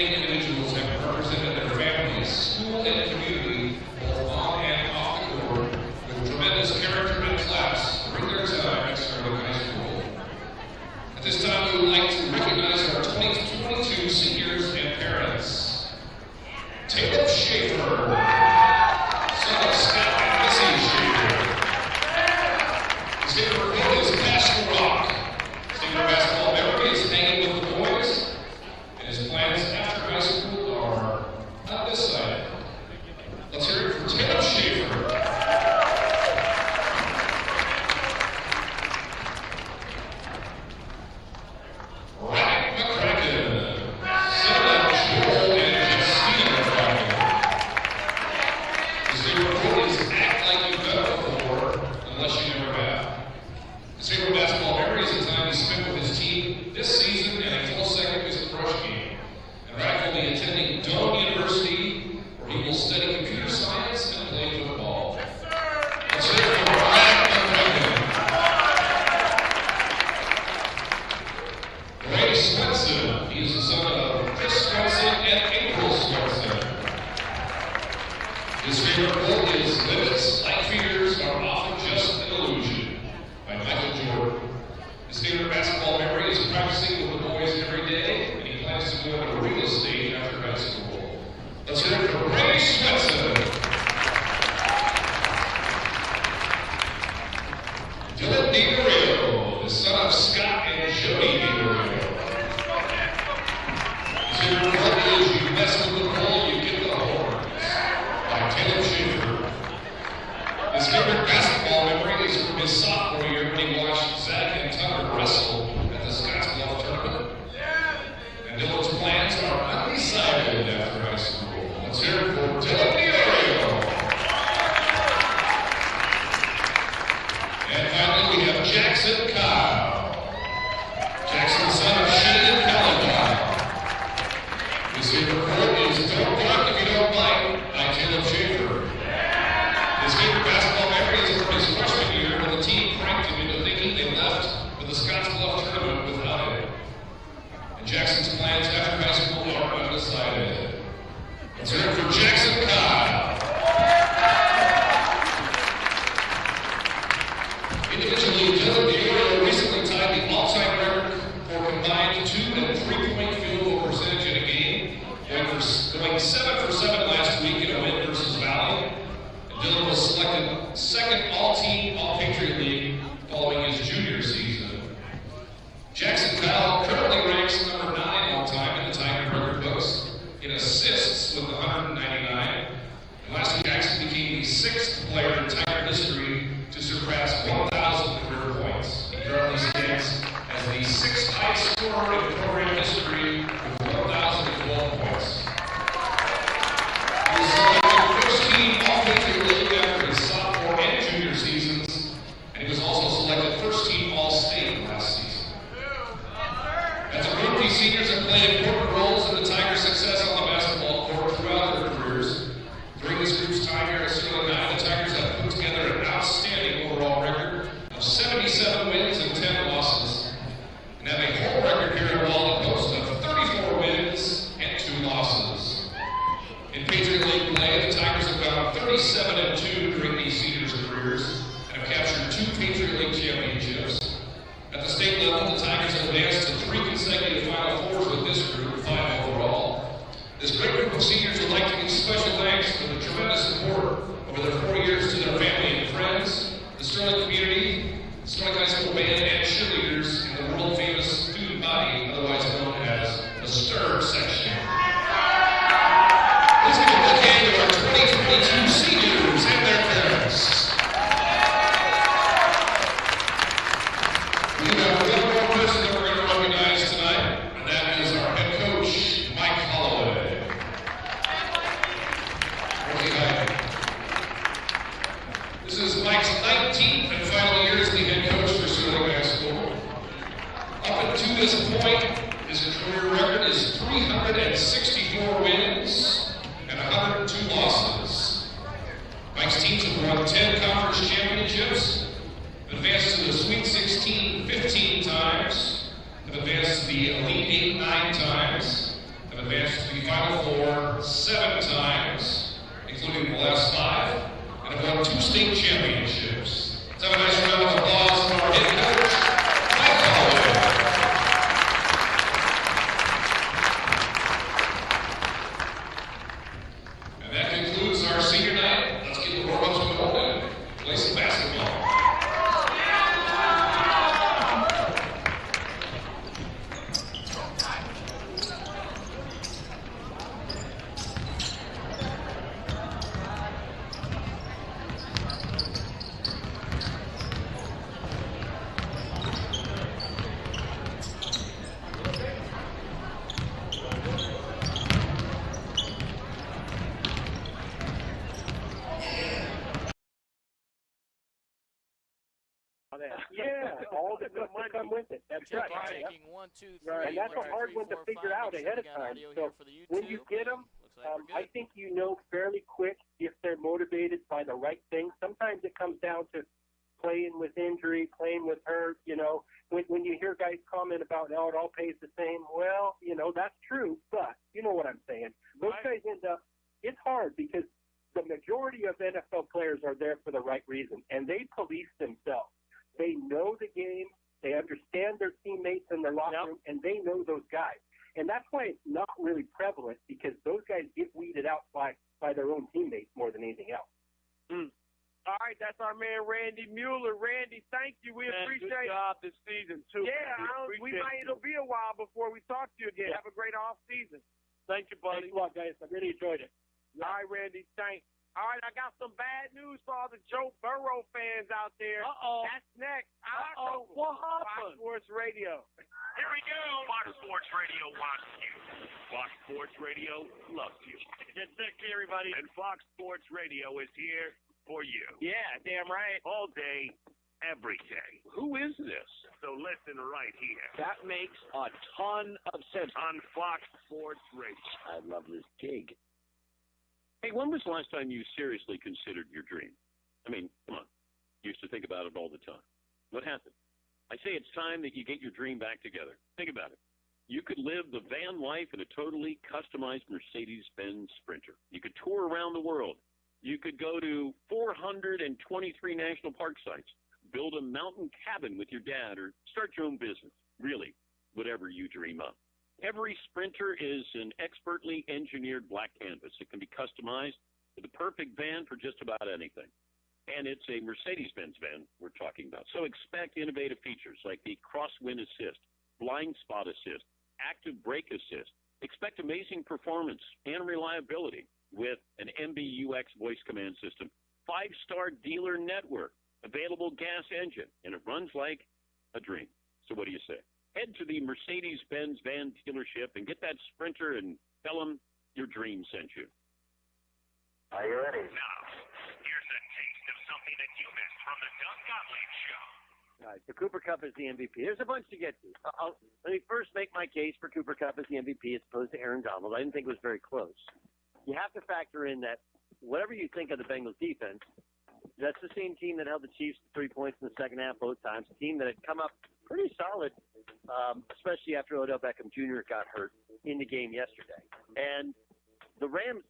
outstanding individuals have represented their families, school, and community, both on and off the court, with tremendous character and class during their time at Sterling High School. At this time, we would like to recognize our 2022 seniors and parents. Taylor Schaefer, son of Scott and Missy Schaefer. His favorite book is Castle Rock. His favorite basketball memory is hanging with the boys, and his plans after high school are undecided. Let's hear it for Taylor Schaefer. advanced to the Elite Eight 9 times, have advanced to the Final Four 7 times, including the last 5, and have won 2 state championships. Let's have a nice round of applause for our head coach, Mike Holloway. And that concludes our senior night. Let's get the warm-ups going and play some basketball. Yeah, all the good money come with it. That's right. Taking 1, 2, 3, Right. And that's a hard one to figure out ahead of time. So when you get them, I think you know fairly quick if they're motivated by the right thing. Sometimes it comes down to playing with injury, playing with hurt. You know, when you hear guys comment about, oh, it all pays the same. Well, you know, that's true, but you know what I'm saying. Those guys end up, it's hard because the majority of NFL players are there for the right reason, and they police themselves. They know the game, they understand their teammates in their locker room, and they know those guys. And that's why it's not really prevalent, because those guys get weeded out by their own teammates more than anything else. All right, that's our man Randy Mueller. Randy, thank you. We appreciate it. Good job this season, too. Yeah, it'll be a while before we talk to you again. Yeah. Have a great off season. Thank you, buddy. Thanks a lot, guys. I really enjoyed it. All right, Randy, thanks. All right, I got some bad news for all the Joe Burrow fans out there. That's next. What Fox happened? Sports Radio. Here we go. Fox Sports Radio wants you. Fox Sports Radio loves you. Get sick, everybody. And Fox Sports Radio is here for you. Yeah, damn right. All day, every day. Who is this? So listen right here That makes a ton of sense. on Fox Sports Radio. I love this gig. Hey, when was the last time you seriously considered your dream? I mean, come on. You used to think about it all the time. What happened? I say it's time that you get your dream back together. Think about it. You could live the van life in a totally customized Mercedes-Benz Sprinter. You could tour around the world. You could go to 423 national park sites, build a mountain cabin with your dad, or start your own business. Really, whatever you dream of. Every Sprinter is an expertly engineered black canvas. It can be customized to the perfect van for just about anything. And it's a Mercedes-Benz van we're talking about. So expect innovative features like the crosswind assist, blind spot assist, active brake assist. Expect amazing performance and reliability with an MBUX voice command system, 5-star dealer network, available gas engine, and it runs like a dream. So what do you say? Head to the Mercedes-Benz van dealership and get that Sprinter and tell them your dream sent you. Are you ready? Now, here's a taste of something that you missed from the Doug Gottlieb Show. All right, so Cooper Kupp is the MVP. There's a bunch to get to. Let me first make my case for Cooper Kupp as the MVP as opposed to Aaron Donald. I didn't think it was very close. You have to factor in that whatever you think of the Bengals defense, that's the same team that held the Chiefs to 3 points in the second half both times, a team that had come up pretty solid, especially after Odell Beckham Jr. got hurt in the game yesterday. And the Rams,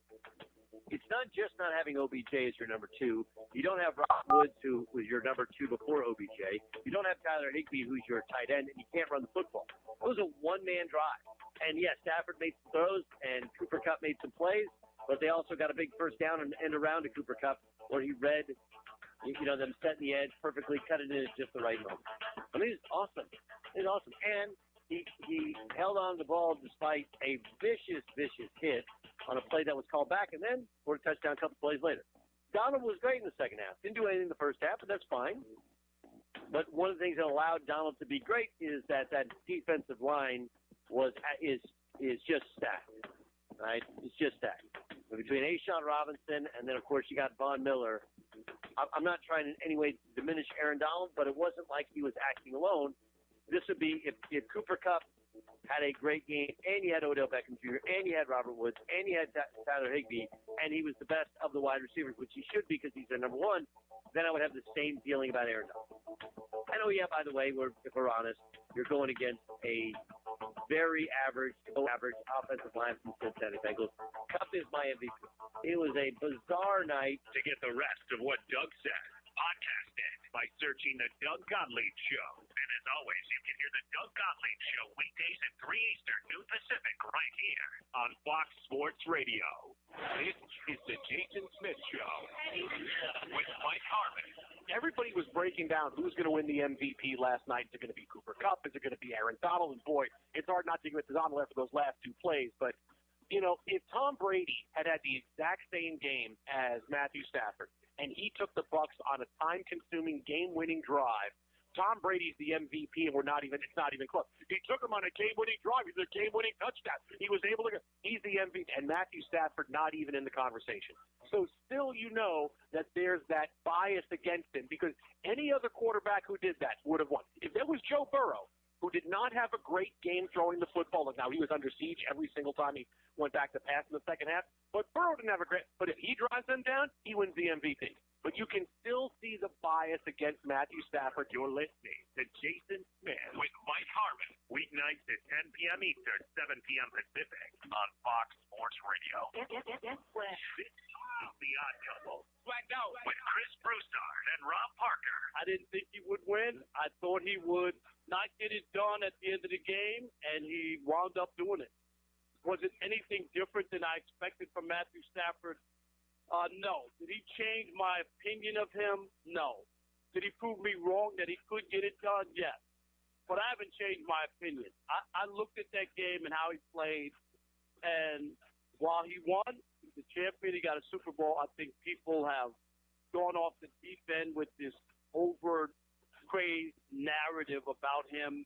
it's not just not having OBJ as your number 2. You don't have Rob Woods, who was your number 2 before OBJ. You don't have Tyler Higbee, who's your tight end, and you can't run the football. It was a one-man drive. And, yes, Stafford made some throws, and Cooper Kupp made some plays, but they also got a big first down and end around to Cooper Kupp where he read, them setting the edge perfectly, cut it in at just the right moment. I mean, it's awesome. It's awesome. And he held on to the ball despite a vicious hit on a play that was called back, and then scored a touchdown a couple plays later. Donald was great in the second half. Didn't do anything in the first half, but that's fine. But one of the things that allowed Donald to be great is that defensive line is just stacked, right? It's just stacked. Between A'Shaun Robinson and then, of course, you got Von Miller. I'm not trying in any way to diminish Aaron Donald, but it wasn't like he was acting alone. This would be if Cooper Kupp had a great game and you had Odell Beckham Jr. and you had Robert Woods and you had Tyler Higbee and he was the best of the wide receivers, which he should be because he's their number 1, then I would have the same feeling about Aaron Donald. I know, yeah, by the way, if we're honest, You're going against a very average offensive line from the Cincinnati Bengals. Cup is my MVP. It was a bizarre night. To get the rest of what Doug said, podcast it by searching The Doug Gottlieb Show. And as always, you can hear The Doug Gottlieb Show weekdays at 3 Eastern, noon Pacific, right here on Fox Sports Radio. This is the Jason Smith Show with Mike Harmon. Everybody was breaking down who's going to win the MVP last night. Is it going to be Cooper Kupp? Is it going to be Aaron Donald? And boy, it's hard not to give it to Donald after those last two plays. But, you know, if Tom Brady had the exact same game as Matthew Stafford and he took the Bucs on a time-consuming, game-winning drive, Tom Brady's the MVP, and it's not even close. He took him on a game-winning drive. He's a game-winning touchdown. He was able to – he's the MVP. And Matthew Stafford not even in the conversation. So still you know that there's that bias against him because any other quarterback who did that would have won. If there was Joe Burrow, who did not have a great game throwing the football, now he was under siege every single time he went back to pass in the second half, but Burrow didn't have a great – but if he drives them down, he wins the MVP. But you can still see the bias against Matthew Stafford. You're listening to Jason Smith with Mike Harmon, weeknights at 10 p.m. Eastern, 7 p.m. Pacific on Fox Sports Radio. This is The Odd Couple with Chris Broussard and Rob Parker. I didn't think he would win. I thought he would not get it done at the end of the game, and he wound up doing it. Was it anything different than I expected from Matthew Stafford? No. Did he change my opinion of him? No. Did he prove me wrong that he could get it done? Yes. But I haven't changed my opinion. I looked at that game and how he played, and while he won, he's the champion, he got a Super Bowl, I think people have gone off the deep end with this over-crazed narrative about him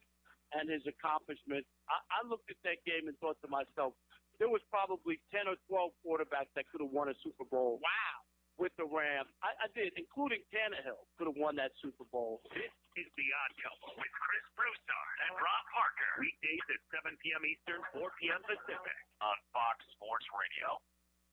and his accomplishments. I looked at that game and thought to myself, there was probably 10 or 12 quarterbacks that could have won a Super Bowl. Wow. With the Rams. I did, including Tannehill, could have won that Super Bowl. This is The Odd Couple with Chris Broussard and Rob Parker. Weekdays at 7 p.m. Eastern, 4 p.m. Pacific on Fox Sports Radio.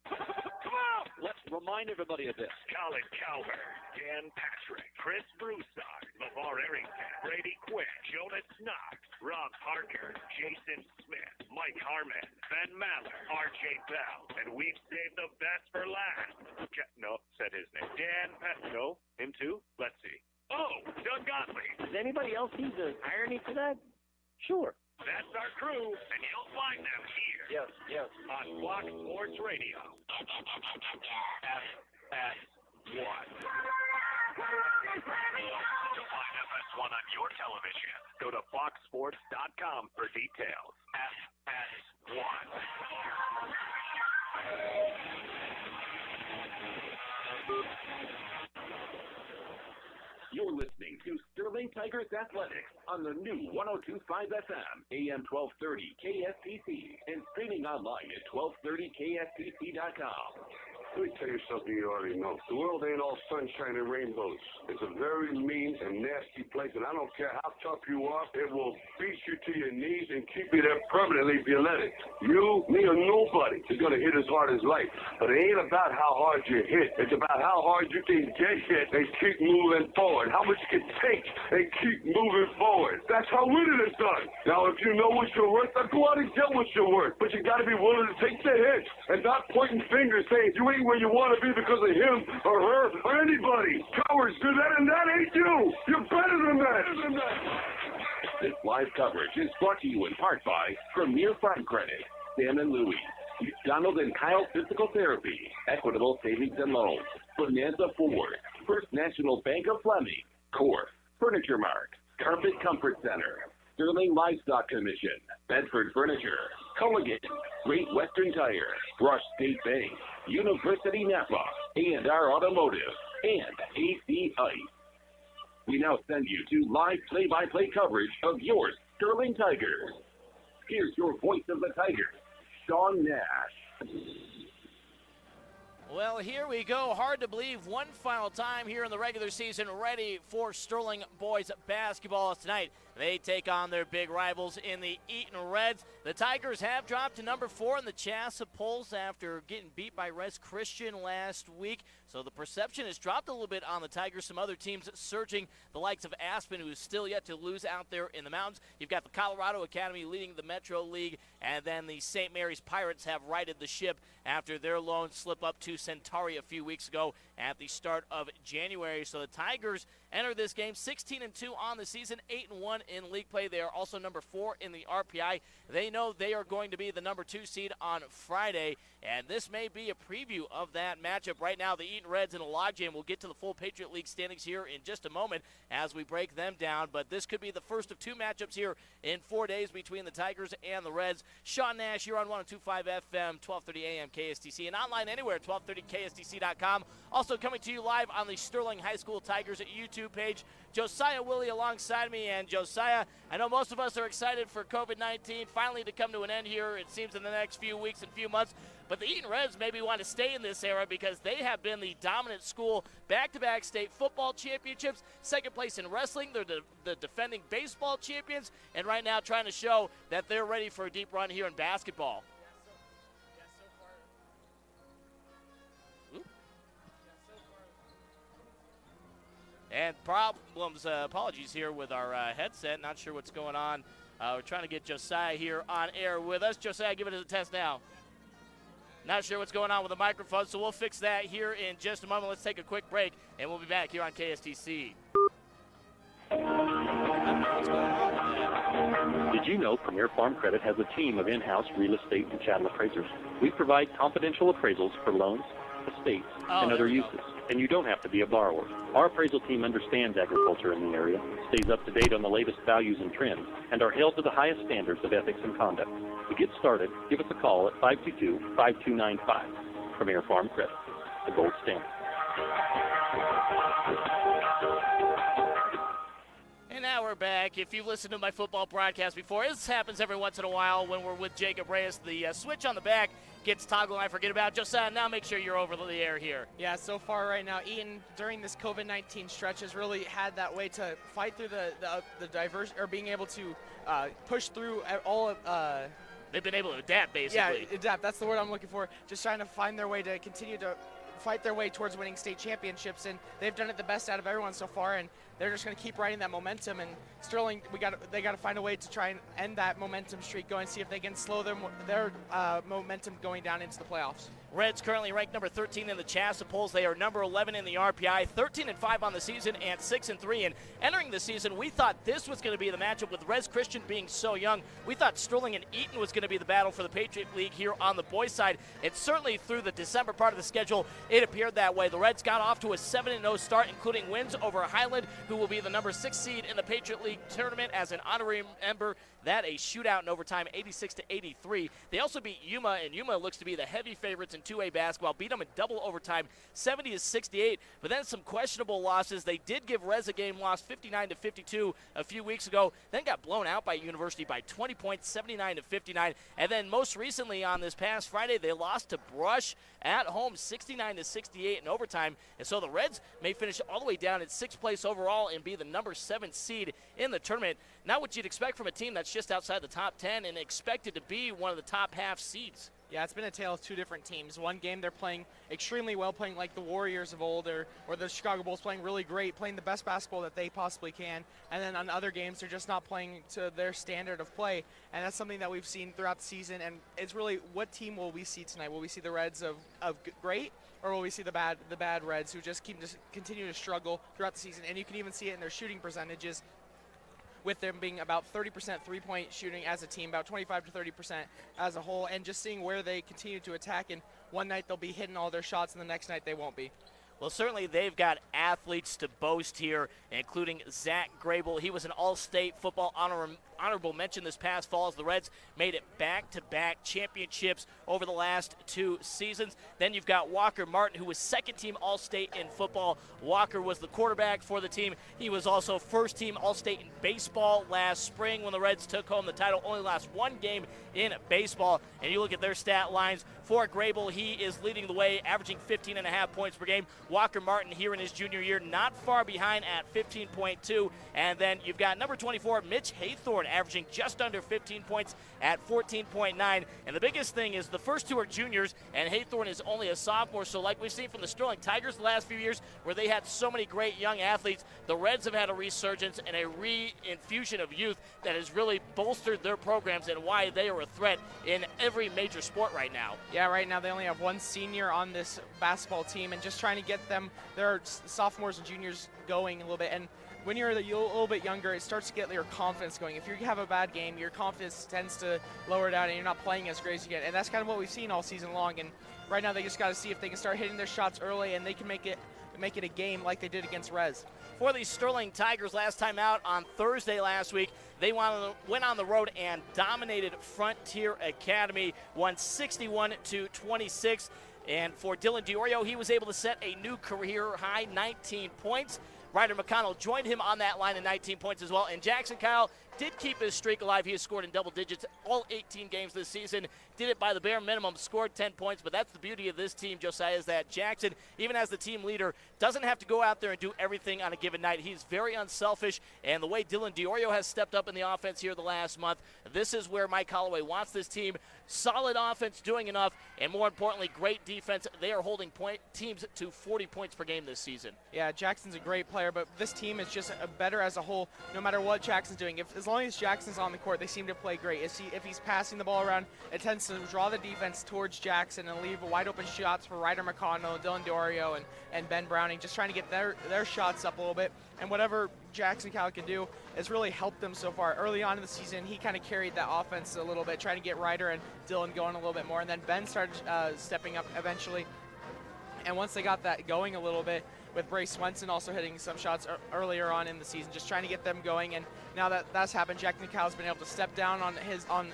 Come on! Let's remind everybody of this. Colin Cowherd, Dan Patrick, Chris Broussard, LeVar Arrington, Brady Quinn, Jonas Knox, Rob Parker, Jason Smith, Mike Harmon, Ben Maller, R.J. Bell, and we've saved the best for last. No, said his name. Dan No, him too? Let's see. Oh, Doug Gottlieb. Does anybody else see the irony to that? Sure. That's our crew, and you'll find them here. Yes. On Fox Sports Radio. FS1. To find FS1 on your television, go to foxsports.com for details. FS1. You're listening to Sterling Tigers Athletics on the new 102.5 FM, AM 1230 KSPC, and streaming online at 1230kspc.com. Let me tell you something you already know. The world ain't all sunshine and rainbows. It's a very mean and nasty place, and I don't care how tough you are, it will beat you to your knees and keep you there permanently if you let it. You, me, or nobody is going to hit as hard as life. But it ain't about how hard you hit. It's about how hard you can get hit and keep moving forward. How much you can take and keep moving forward. That's how winning is done. Now, if you know what you're worth, then go out and get what you're worth. But you got to be willing to take the hits and not pointing fingers saying you ain't where you want to be because of him or her or anybody. Cowards do that, and that ain't you. You're better than that. This live coverage is brought to you in part by Premier Farm Credit, Sam and Louie, Donald and Kyle Physical Therapy, Equitable Savings and Loans, Bonanza Ford, First National Bank of Fleming, Core, Furniture Mart, Carpet Comfort Center, Sterling Livestock Commission, Bedford Furniture, Culligan, Great Western Tire, Rush State Bank, University Napa, and our automotive, and AC Ice. We now send you to live play-by-play coverage of your Sterling Tigers. Here's your voice of the Tigers, Sean Nash. Well, here we go. Hard to believe one final time here in the regular season, ready for Sterling boys basketball tonight. They take on their big rivals in the Eaton Reds. The Tigers have dropped to number 4 in the Chassa polls after getting beat by Res Christian last week. So the perception has dropped a little bit on the Tigers. Some other teams surging, the likes of Aspen, who is still yet to lose out there in the mountains. You've got the Colorado Academy leading the Metro League, and then the St. Mary's Pirates have righted the ship after their lone slip up to Centauri a few weeks ago at the start of January. So the Tigers enter this game 16-2 on the season, 8-1 in league play. They are also number 4 in the RPI. They know they are going to be the number 2 seed on Friday, and this may be a preview of that matchup. Right now, the Eaton Reds in a logjam. We'll get to the full Patriot League standings here in just a moment as we break them down, but this could be the first of 2 matchups here in 4 days between the Tigers and the Reds. Sean Nash, you're on 102.5 FM, 1230 AM KSTC, and online anywhere, 1230KSTC.com. Also coming to you live on the Sterling High School Tigers YouTube page. Josiah Willie alongside me, and Josiah, I know most of us are excited for COVID-19 finally to come to an end here, it seems, in the next few weeks and few months, but the Eaton Reds maybe want to stay in this era because they have been the dominant school, back-to-back state football championships, second place in wrestling, they're the defending baseball champions, and right now trying to show that they're ready for a deep run here in basketball. And problems, apologies here with our headset. Not sure what's going on. We're trying to get Josiah here on air with us. Josiah, give it a test now. Not sure what's going on with the microphone, so we'll fix that here in just a moment. Let's take a quick break, and we'll be back here on KSTC. Did you know Premier Farm Credit has a team of in-house real estate and chattel appraisers? We provide confidential appraisals for loans, estates, and other uses. And you don't have to be a borrower. Our appraisal team understands agriculture in the area, stays up to date on the latest values and trends, and are held to the highest standards of ethics and conduct. To get started, give us a call at 522-5295. Premier Farm Credit, the gold standard. And now we're back. If you've listened to my football broadcast before, this happens every once in a while when we're with Jacob Reyes. The switch on the back gets toggled, and I forget about it. Josiah, now make sure you're over the air here. Yeah, so far right now, Eaton, during this COVID-19 stretch, has really had that way to fight through the diverse, or being able to push through all of they've been able to adapt, basically. Yeah, adapt. That's the word I'm looking for. Just trying to find their way to continue to fight their way towards winning state championships, and they've done it the best out of everyone so far, and they're just going to keep riding that momentum. And Sterling, they got to find a way to try and end that momentum streak going, see if they can slow their momentum going down into the playoffs. Reds currently ranked number 13 in the Chassa polls. They are number 11 in the RPI, 13-5 on the season, and 6-3. And entering the season, we thought this was going to be the matchup with Res Christian being so young. We thought Sterling and Eaton was going to be the battle for the Patriot League here on the boys' side. And certainly through the December part of the schedule, it appeared that way. The Reds got off to a 7-0 start, including wins over Highland, who will be the number 6 seed in the Patriot League tournament as an honorary member. That a shootout in overtime, 86-83. They also beat Yuma, and Yuma looks to be the heavy favorites in 2A basketball. Beat them in double overtime, 70-68. But then some questionable losses. They did give Rez a game loss, 59-52 a few weeks ago. Then got blown out by University by 20 points, 79-59. And then most recently on this past Friday, they lost to Brush at home, 69-68 in overtime. And so the Reds may finish all the way down at 6th place overall and be the number 7 seed in the tournament. Not what you'd expect from a team that's just outside the top 10 and expected to be one of the top half seeds. Yeah, it's been a tale of two different teams. One game they're playing extremely well, playing like the Warriors of old, or the Chicago Bulls, playing really great, playing the best basketball that they possibly can. And then on other games, they're just not playing to their standard of play. And that's something that we've seen throughout the season. And it's really, what team will we see tonight? Will we see the Reds of great, or will we see the bad Reds who just continue to struggle throughout the season? And you can even see it in their shooting percentages, with them being about 30% three-point shooting as a team, about 25 to 30% as a whole, and just seeing where they continue to attack. And one night they'll be hitting all their shots, and the next night they won't be. Well, certainly they've got athletes to boast here, including Zach Grable. He was an all-state football honorable mention this past fall as the Reds made it back-to-back championships over the last 2 seasons. Then you've got Walker Martin, who was second-team all-state in football. Walker was the quarterback for the team. He was also first-team all-state in baseball last spring when the Reds took home the title. Only lost 1 game in baseball. And you look at their stat lines. For Grable, he is leading the way, averaging 15.5 points per game. Walker Martin here in his junior year, not far behind at 15.2. And then you've got number 24, Mitch Haythorne, averaging just under 15 points at 14.9. And the biggest thing is the first two are juniors, and Haythorne is only a sophomore. So like we've seen from the Sterling Tigers the last few years, where they had so many great young athletes, the Reds have had a resurgence and a reinfusion of youth that has really bolstered their programs and why they are a threat in every major sport right now. Yeah, right now they only have one senior on this basketball team, and just trying to get them, their sophomores and juniors, going a little bit. And when you're a little bit younger, it starts to get your confidence going. If you have a bad game, your confidence tends to lower down and you're not playing as great as you get. And that's kind of what we've seen all season long. And right now they just got to see if they can start hitting their shots early and they can make it a game like they did against Rez. For the Sterling Tigers, last time out on Thursday last week, they went on the road and dominated Frontier Academy, won 61-26. And for Dylan DiOrio, he was able to set a new career high, 19 points. Ryder McConnell joined him on that line at 19 points as well. And Jackson Kyle did keep his streak alive. He has scored in double digits all 18 games this season. Did it by the bare minimum, scored 10 points. But that's the beauty of this team, Josiah, is that Jackson, even as the team leader, doesn't have to go out there and do everything on a given night. He's very unselfish. And the way Dylan DiOrio has stepped up in the offense here the last month, this is where Mike Holloway wants this team. Solid offense, doing enough, and more importantly, great defense. They are holding teams to 40 points per game this season. Yeah, Jackson's a great player, but this team is just better as a whole, no matter what Jackson's doing. As long as Jackson's on the court, they seem to play great. If he's passing the ball around, it tends to draw the defense towards Jackson and leave wide open shots for Ryder McConnell, Dylan DiOrio, and Ben Browning, just trying to get their shots up a little bit. And whatever Jackson Cal can do has really helped them so far. Early on in the season, he kind of carried that offense a little bit, trying to get Ryder and Dylan going a little bit more. And then Ben started stepping up eventually. And once they got that going a little bit, with Bray Swenson also hitting some shots earlier on in the season, just trying to get them going. And now that that's happened, Jackson Cal's been able to step down on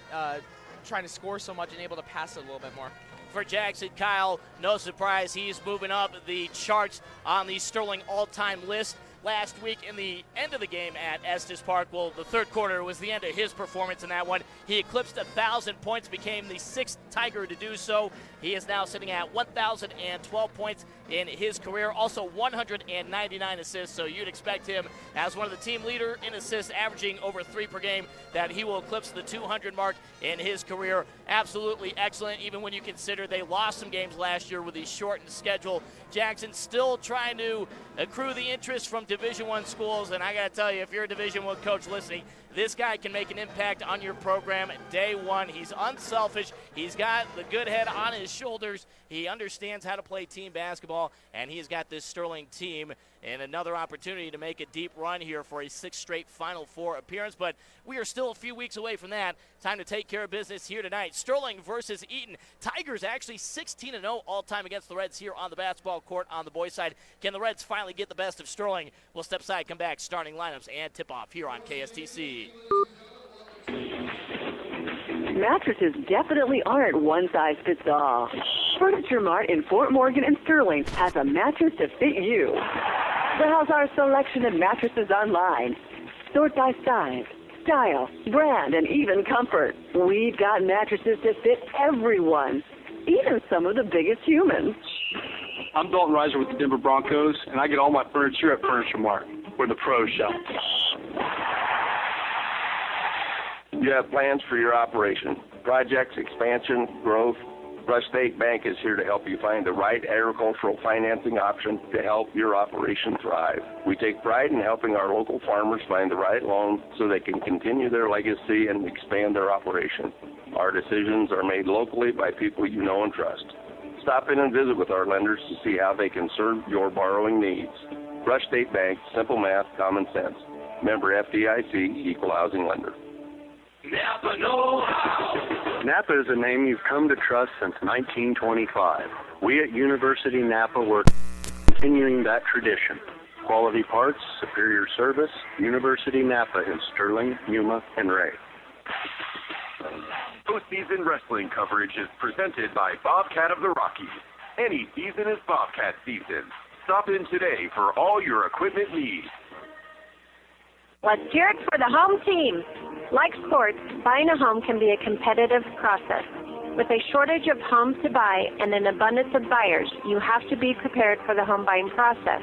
trying to score so much and able to pass it a little bit more. For Jackson Kyle, no surprise, he's moving up the charts on the Sterling all-time list. Last week in the end of the game at Estes Park, well, the third quarter was the end of his performance in that one. He eclipsed 1,000 points, became the sixth Tiger to do so. He is now sitting at 1,012 points in his career, also 199 assists, so you'd expect him as one of the team leader in assists, averaging over 3 per game, that he will eclipse the 200 mark in his career. Absolutely excellent, even when you consider they lost some games last year with the shortened schedule. Jackson still trying to accrue the interest from Division I schools, and I got to tell you, if you're a Division I coach listening, this guy can make an impact on your program day one. He's unselfish. He's got the good head on his shoulders. He understands how to play team basketball, and he's got this Sterling team and another opportunity to make a deep run here for a 6th straight Final Four appearance. But we are still a few weeks away from that. Time to take care of business here tonight. Sterling versus Eaton. Tigers actually 16-0 all-time against the Reds here on the basketball court on the boys' side. Can the Reds finally get the best of Sterling? We'll step aside, come back, starting lineups and tip-off here on KSTC. Mattresses definitely aren't one-size-fits-all. Furniture Mart in Fort Morgan and Sterling has a mattress to fit you. Browse our selection of mattresses online. Sort by size, style, brand, and even comfort. We've got mattresses to fit everyone, even some of the biggest humans. I'm Dalton Reiser with the Denver Broncos, and I get all my furniture at Furniture Mart, where the pros shop. You have plans for your operation, projects, expansion, growth. Rush State Bank is here to help you find the right agricultural financing option to help your operation thrive. We take pride in helping our local farmers find the right loan so they can continue their legacy and expand their operation. Our decisions are made locally by people you know and trust. Stop in and visit with our lenders to see how they can serve your borrowing needs. Rush State Bank, simple math, common sense. Member FDIC, equal housing lender. Napa know-how. Napa is a name you've come to trust since 1925. We at University Napa work continuing that tradition. Quality parts, superior service, University Napa in Sterling, Yuma, and Ray. Postseason wrestling coverage is presented by Bobcat of the Rockies. Any season is Bobcat season. Stop in today for all your equipment needs. Let's cheer it for the home team. Like sports, buying a home can be a competitive process. With a shortage of homes to buy and an abundance of buyers, you have to be prepared for the home buying process.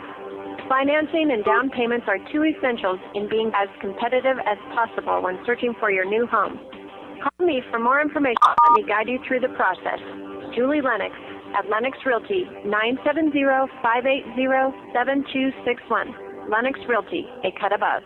Financing and down payments are two essentials in being as competitive as possible when searching for your new home. Call me for more information. Let me guide you through the process. Julie Lennox at Lennox Realty, 970-580-7261. Lennox Realty, a cut above.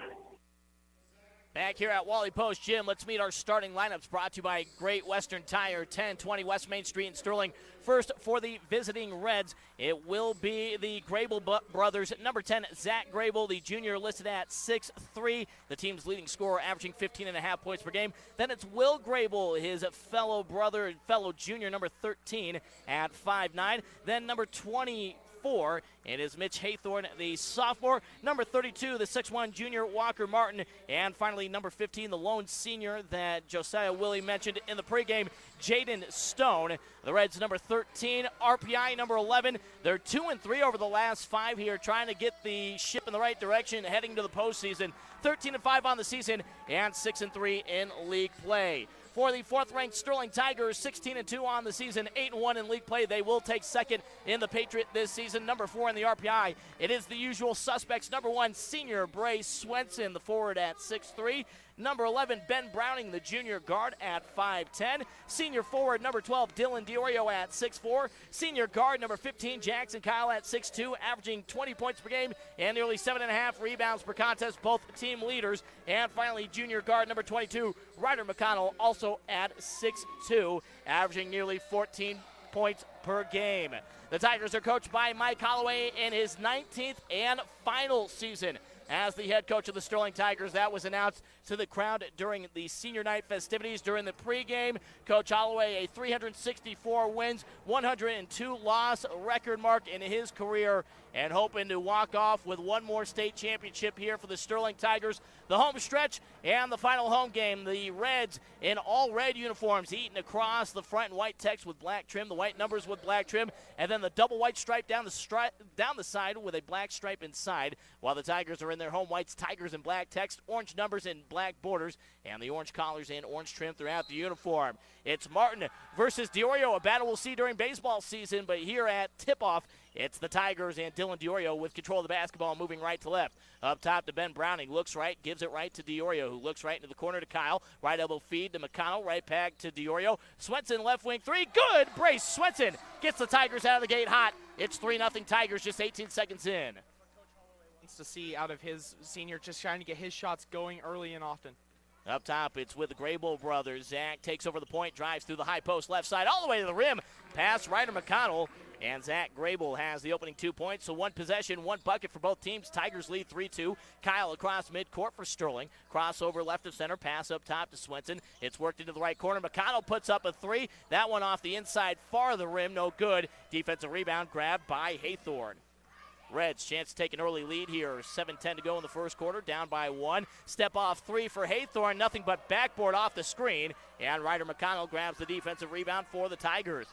Back here at Wally Post Gym, let's meet our starting lineups, brought to you by Great Western Tire, 1020 West Main Street in Sterling. First, for the visiting Reds, it will be the Grable brothers. Number 10, Zach Grable, the junior, listed at 6'3", the team's leading scorer, averaging 15.5 points per game. Then it's Will Grable, his fellow brother and fellow junior, number 13, at 5'9". Then number 24, it is Mitch Haythorne, the sophomore. Number 32, the 6'1 junior, Walker Martin. And finally, number 15, the lone senior that Josiah Willie mentioned in the pregame, Jaden Stone. The Reds, number 13, RPI, number 11. They're 2-3 over the last 5 here, trying to get the ship in the right direction, heading to the postseason. 13-5 on the season and 6-3 in league play. For the fourth-ranked Sterling Tigers, 16-2 on the season, 8-1 in league play. They will take second in the Patriot this season. Number 4 in the RPI, it is the usual suspects. Number 1, senior Bray Swenson, the forward at 6'3". Number 11, Ben Browning, the junior guard at 5'10". Senior forward, number 12, Dylan Diorio at 6'4". Senior guard, number 15, Jackson Kyle at 6'2", averaging 20 points per game and nearly 7.5 rebounds per contest, both team leaders. And finally, junior guard, number 22, Ryder McConnell, also at 6'2", averaging nearly 14 points per game. The Tigers are coached by Mike Holloway in his 19th and final season as the head coach of the Sterling Tigers. That was announced to the crowd during the senior night festivities. During the pregame, Coach Holloway, a 364 wins, 102 loss record mark in his career, and hoping to walk off with one more state championship here for the Sterling Tigers. The home stretch and the final home game, the Reds in all red uniforms, Eaton across the front in white text with black trim, the white numbers with black trim, and then the double white stripe down the side with a black stripe inside, while the Tigers are in their home whites, Tigers in black text, orange numbers and black borders, and the orange collars and orange trim throughout the uniform. It's Martin versus Diorio, a battle we'll see during baseball season, but here at tip-off, it's the Tigers and Dylan Diorio with control of the basketball, moving right to left. Up top to Ben Browning, looks right, gives it right to Diorio, who looks right into the corner to Kyle. Right elbow feed to McConnell, right back to Diorio. Swenson, left wing three, good! Brace Swenson gets the Tigers out of the gate hot. It's 3-0 Tigers, just 18 seconds in. Wants to see out of his senior, just trying to get his shots going early and often. Up top, it's with the Grable brothers. Zach takes over the point, drives through the high post left side all the way to the rim. Pass Ryder McConnell, and Zach Grable has the opening 2 points. So one possession, one bucket for both teams. Tigers lead 3-2. Kyle across midcourt for Sterling. Crossover left of center, pass up top to Swenson. It's worked into the right corner. McConnell puts up a three. That one off the inside, far of the rim, no good. Defensive rebound grabbed by Haythorne. Reds, chance to take an early lead here. 7:10 to go in the first quarter, down by 1. Step off 3 for Haythorne, nothing but backboard off the screen. And Ryder McConnell grabs the defensive rebound for the Tigers.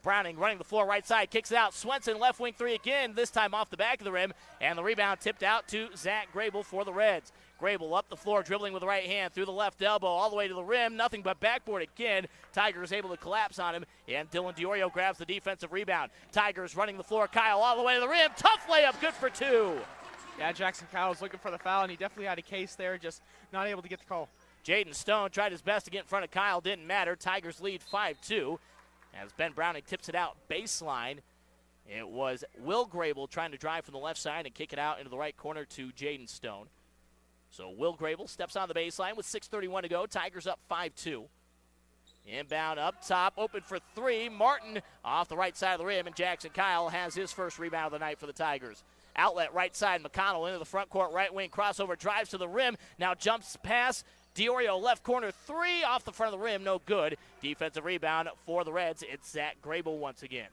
Browning running the floor right side, kicks it out. Swenson left wing 3 again, this time off the back of the rim. And the rebound tipped out to Zach Grable for the Reds. Grable up the floor, dribbling with the right hand through the left elbow, all the way to the rim. Nothing but backboard again. Tigers able to collapse on him, and Dylan Diorio grabs the defensive rebound. Tigers running the floor. Kyle all the way to the rim. Tough layup, good for 2. Yeah, Jackson Kyle was looking for the foul, and he definitely had a case there, just not able to get the call. Jaden Stone tried his best to get in front of Kyle. Didn't matter. Tigers lead 5-2. As Ben Browning tips it out baseline. It was Will Grable trying to drive from the left side and kick it out into the right corner to Jaden Stone. So Will Grable steps on the baseline with 6:31 to go. Tigers up 5-2. Inbound up top, open for 3. Martin off the right side of the rim, and Jackson Kyle has his first rebound of the night for the Tigers. Outlet right side, McConnell into the front court, right wing crossover, drives to the rim, now jumps past Diorio, left corner 3 off the front of the rim, no good. Defensive rebound for the Reds. It's Zach Grable once again.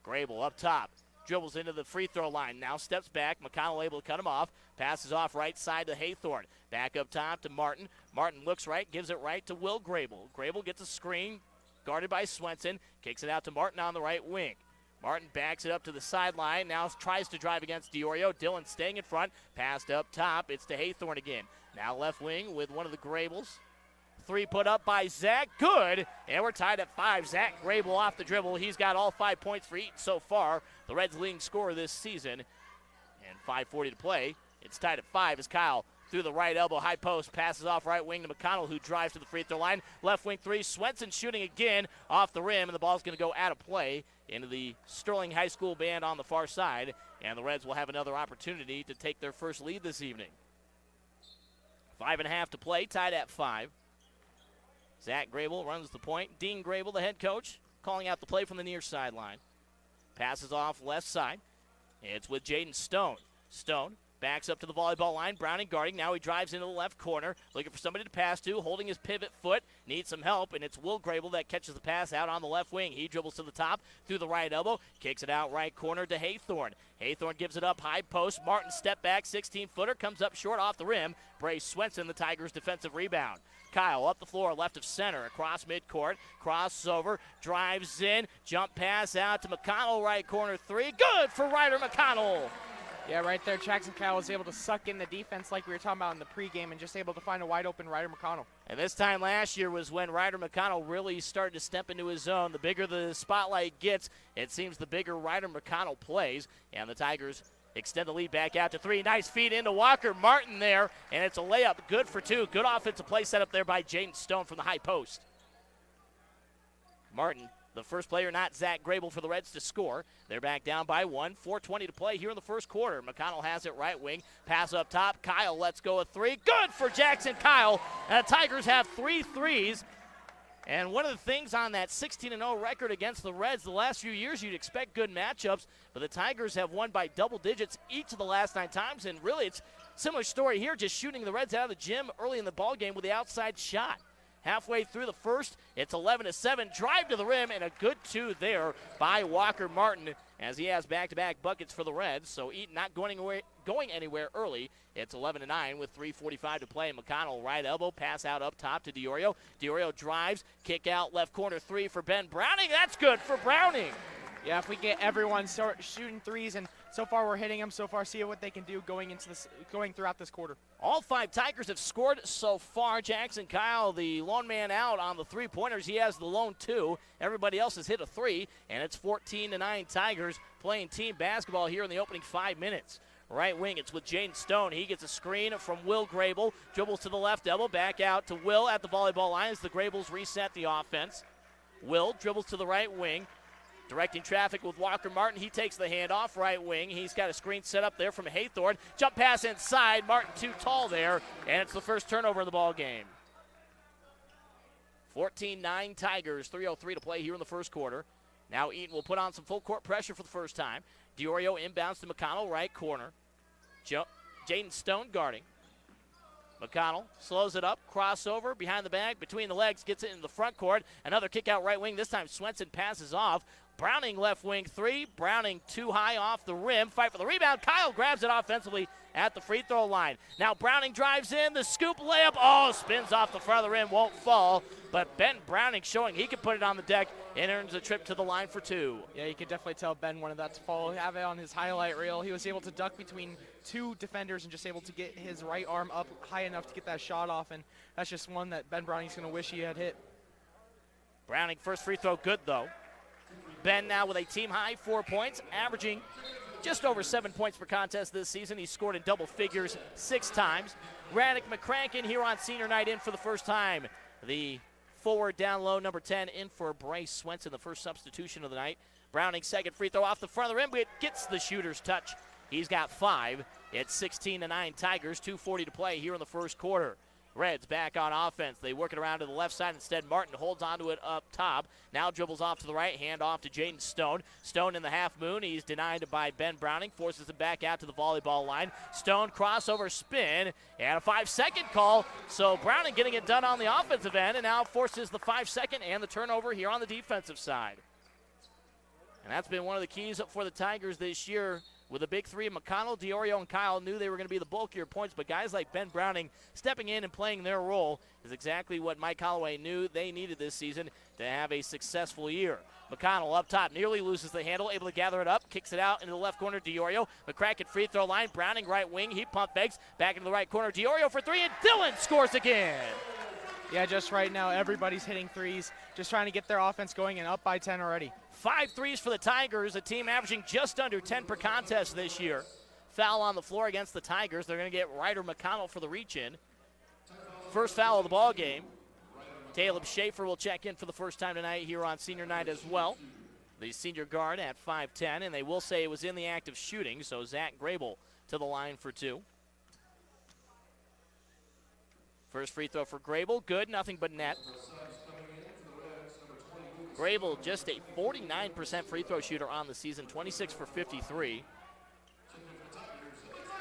Grable up top. Dribbles into the free throw line. Now steps back. McConnell able to cut him off. Passes off right side to Haythorne. Back up top to Martin. Martin looks right. Gives it right to Will Grable. Grable gets a screen. Guarded by Swenson. Kicks it out to Martin on the right wing. Martin backs it up to the sideline. Now tries to drive against Diorio. Dylan staying in front. Passed up top. It's to Haythorne again. Now left wing with one of the Grables. three put up by Zach. Good. And we're tied at 5. Zach Grable off the dribble. He's got all 5 points for Eaton so far. The Reds' leading scorer this season. And 5:40 to play. It's tied at 5 as Kyle through the right elbow, high post, passes off right wing to McConnell, who drives to the free throw line. Left wing three, Swenson shooting again off the rim, and the ball's going to go out of play into the Sterling High School band on the far side, and the Reds will have another opportunity to take their first lead this evening. 5.5 to play, tied at 5. Zach Grable runs the point. Dean Grable, the head coach, calling out the play from the near sideline. Passes off left side. It's with Jaden Stone. Stone backs up to the volleyball line. Browning guarding. Now he drives into the left corner, looking for somebody to pass to, holding his pivot foot. Needs some help, and it's Will Grable that catches the pass out on the left wing. He dribbles to the top through the right elbow, kicks it out right corner to Haythorne. Haythorne gives it up high post. Martin step back, 16-footer, comes up short off the rim. Brace Swenson, the Tigers' defensive rebound. Kyle up the floor, left of center, across midcourt, crossover, drives in, jump pass out to McConnell, right corner three. Good for Ryder McConnell. Yeah, right there, Jackson Kyle was able to suck in the defense like we were talking about in the pregame and just able to find a wide-open Ryder McConnell. And this time last year was when Ryder McConnell really started to step into his zone. The bigger the spotlight gets, it seems the bigger Ryder McConnell plays. And the Tigers extend the lead back out to 3. Nice feed into Walker Martin there, and it's a layup. Good for 2. Good offensive play set up there by Jaden Stone from the high post. Martin, the first player, not Zach Grable, for the Reds to score. They're back down by 1. 4:20 to play here in the first quarter. McConnell has it right wing. Pass up top. Kyle lets go a 3. Good for Jackson Kyle. And the Tigers have 3 threes. And one of the things on that 16-0 record against the Reds the last few years, you'd expect good matchups, but the Tigers have won by double digits each of the last 9 times. And really, it's a similar story here, just shooting the Reds out of the gym early in the ballgame with the outside shot. Halfway through the first, it's 11-7. Drive to the rim, and a good 2 there by Walker Martin as he has back-to-back buckets for the Reds. So Eaton not going anywhere early. It's 11-9 with 3:45 to play. McConnell right elbow, pass out up top to Diorio. Diorio drives, kick out left corner 3 for Ben Browning. That's good for Browning. Yeah, if we get everyone shooting threes, and so far we're hitting them, so far see what they can do going throughout this quarter. All 5 Tigers have scored so far. Jackson Kyle, the lone man out on the 3-pointers. He has the lone 2. Everybody else has hit a 3, and it's 14-9 Tigers playing team basketball here in the opening 5 minutes. Right wing, it's with Jaden Stone. He gets a screen from Will Grable, dribbles to the left elbow, back out to Will at the volleyball line as the Grables reset the offense. Will dribbles to the right wing. Directing traffic with Walker Martin. He takes the handoff, right wing. He's got a screen set up there from Haythorne. Jump pass inside. Martin too tall there, and it's the first turnover of the ball game. 14-9 Tigers, 3:03 to play here in the first quarter. Now Eaton will put on some full court pressure for the first time. Diorio inbounds to McConnell, right corner. Jaden Stone guarding. McConnell slows it up, crossover, behind the back, between the legs, gets it in the front court. Another kick out right wing. This time Swenson passes off. Browning left wing 3. Browning too high off the rim. Fight for the rebound. Kyle grabs it offensively at the free throw line. Now Browning drives in. The scoop layup. Oh, spins off the front of the rim. Won't fall. But Ben Browning showing he can put it on the deck and earns a trip to the line for 2. Yeah, you could definitely tell Ben wanted that to fall. Have it on his highlight reel. He was able to duck between 2 defenders and just able to get his right arm up high enough to get that shot off. And that's just one that Ben Browning's going to wish he had hit. Browning first free throw good, though. Ben now with a team-high 4 points, averaging just over 7 points per contest this season. He's scored in double figures 6 times. Radek McCrankin here on senior night in for the first time. The forward down low, number 10, in for Bryce Swenson, the first substitution of the night. Browning second free throw off the front of the rim, but it gets the shooter's touch. He's got 5. It's 16-9 Tigers, 2:40 to play here in the first quarter. Reds back on offense. They work it around to the left side. Instead, Martin holds onto it up top. Now dribbles off to the right, hand off to Jaden Stone. Stone in the half moon. He's denied by Ben Browning. Forces it back out to the volleyball line. Stone crossover spin and a 5-second call. So Browning getting it done on the offensive end and now forces the 5-second and the turnover here on the defensive side. And that's been one of the keys for the Tigers this year. With a big 3, McConnell, Diorio, and Kyle knew they were going to be the bulkier points, but guys like Ben Browning stepping in and playing their role is exactly what Mike Holloway knew they needed this season to have a successful year. McConnell up top, nearly loses the handle, able to gather it up, kicks it out into the left corner, Diorio. McCracken free throw line, Browning right wing, he pump fakes, back into the right corner, Diorio for 3, and Dillon scores again. Yeah, just right now, everybody's hitting threes, just trying to get their offense going and up by 10 already. 5 threes for the Tigers, a team averaging just under 10 per contest this year. Foul on the floor against the Tigers. They're going to get Ryder McConnell for the reach-in. First foul of the ball game. Caleb Schaefer will check in for the first time tonight here on senior night as well. The senior guard at 5'10", and they will say it was in the act of shooting, so Zach Grable to the line for 2. First free throw for Grable, good, nothing but net. Grable just a 49% free throw shooter on the season, 26 for 53.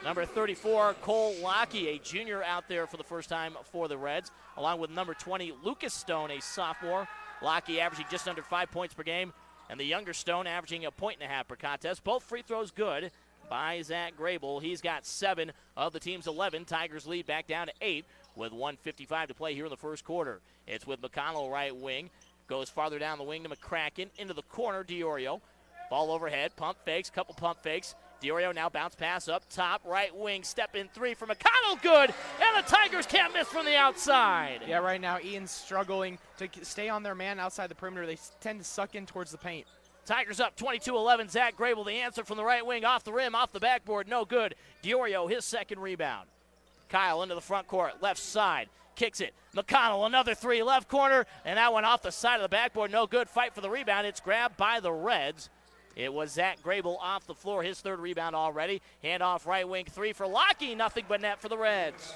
Number 34, Cole Lockey, a junior out there for the first time for the Reds, along with number 20, Lucas Stone, a sophomore. Lockey averaging just under 5 points per game, and the younger Stone averaging 1.5 points per contest. Both free throws good by Zach Grable. He's got 7 of the team's 11. Tigers lead back down to 8 with 1:55 to play here in the first quarter. It's with McConnell right wing. Goes farther down the wing to McCracken. Into the corner, Diorio. Ball overhead, pump fakes, couple pump fakes. Diorio now bounce pass up top, right wing, step in 3 for McConnell, good, and the Tigers can't miss from the outside. Yeah, right now Eaton's struggling to stay on their man outside the perimeter. They tend to suck in towards the paint. Tigers up 22-11. Zach Grable, the answer from the right wing, off the rim, off the backboard, no good. Diorio, his second rebound. Kyle into the front court, left side, kicks it. McConnell, another 3, left corner, and that one off the side of the backboard, no good. Fight for the rebound. It's grabbed by the Reds. It was Zach Grable off the floor, his third rebound already. Hand off right wing 3 for Lockey, nothing but net for the Reds.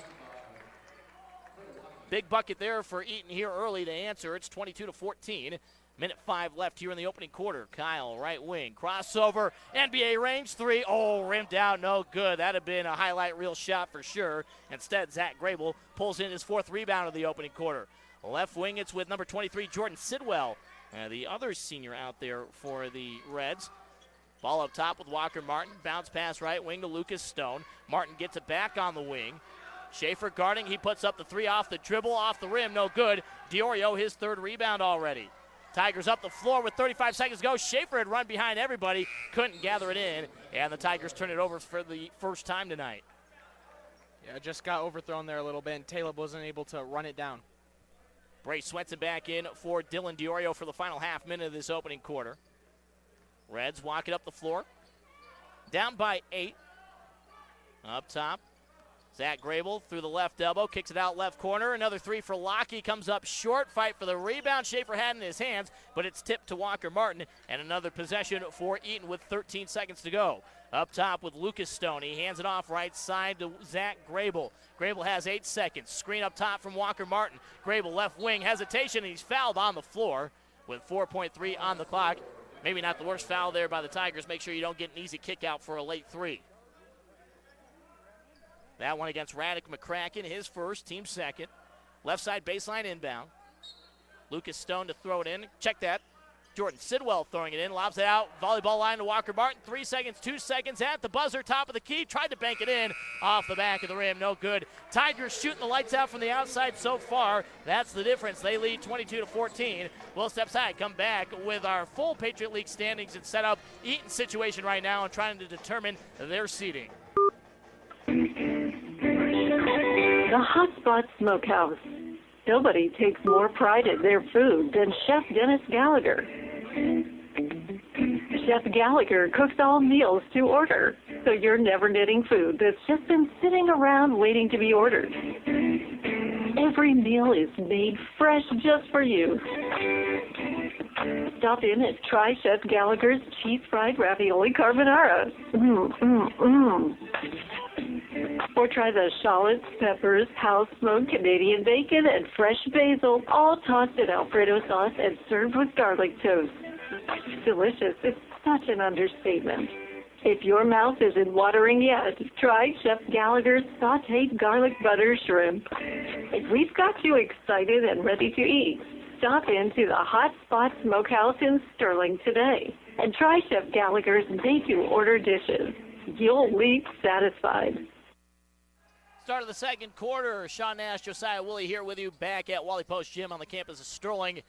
Big bucket there for Eaton here early to answer. It's 22-14. Minute 5 left here in the opening quarter. Kyle, right wing, crossover, NBA range 3. Oh, rimmed out, no good. That'd have been a highlight reel shot for sure. Instead, Zach Grable pulls in his 4th rebound of the opening quarter. Left wing, it's with number 23, Jordan Sidwell, the other senior out there for the Reds. Ball up top with Walker Martin. Bounce pass right wing to Lucas Stone. Martin gets it back on the wing. Schaefer guarding. He puts up the 3 off the dribble, off the rim, no good. Diorio, his 3rd rebound already. Tigers up the floor with 35 seconds to go. Schaefer had run behind everybody, couldn't gather it in, and the Tigers turn it over for the first time tonight. Yeah, just got overthrown there a little bit, and Taylor wasn't able to run it down. Bray Swenson back in for Dylan Diorio for the final half minute of this opening quarter. Reds walk it up the floor. Down by 8. Up top. Zach Grable through the left elbow, kicks it out left corner. Another 3 for Lockey, comes up short. Fight for the rebound. Schaefer had in his hands, but it's tipped to Walker Martin. And another possession for Eaton with 13 seconds to go. Up top with Lucas Stone. He hands it off right side to Zach Grable. Grable has 8 seconds. Screen up top from Walker Martin. Grable left wing, hesitation, and he's fouled on the floor with 4.3 on the clock. Maybe not the worst foul there by the Tigers. Make sure you don't get an easy kick out for a late 3. That one against Radek McCracken, his first, team second. Left side baseline inbound. Lucas Stone to throw it in. Check that. Jordan Sidwell throwing it in, lobs it out. Volleyball line to Walker Martin. 3 seconds, 2 seconds at the buzzer, top of the key. Tried to bank it in. Off the back of the rim, no good. Tigers shooting the lights out from the outside so far. That's the difference. They lead 22-14. We'll step aside, come back with our full Patriot League standings and set up Eaton situation right now and trying to determine their seeding. The Hot Spot Smokehouse. Nobody takes more pride in their food than Chef Dennis Gallagher. Chef Gallagher cooks all meals to order, so you're never knitting food that's just been sitting around waiting to be ordered. Every meal is made fresh just for you. Stop in and try Chef Gallagher's cheese fried ravioli carbonara. Or try the shallots, peppers, house-smoked Canadian bacon, and fresh basil, all tossed in Alfredo sauce and served with garlic toast. Delicious. It's such an understatement. If your mouth isn't watering yet, try Chef Gallagher's sautéed garlic butter shrimp. If we've got you excited and ready to eat, stop into the Hot Spot Smokehouse in Sterling today and try Chef Gallagher's made-to-order dishes. You'll leave satisfied. Start of the second quarter. Sean Nash, Josiah Woolley here with you back at Wally Post Gym on the campus of Sterling.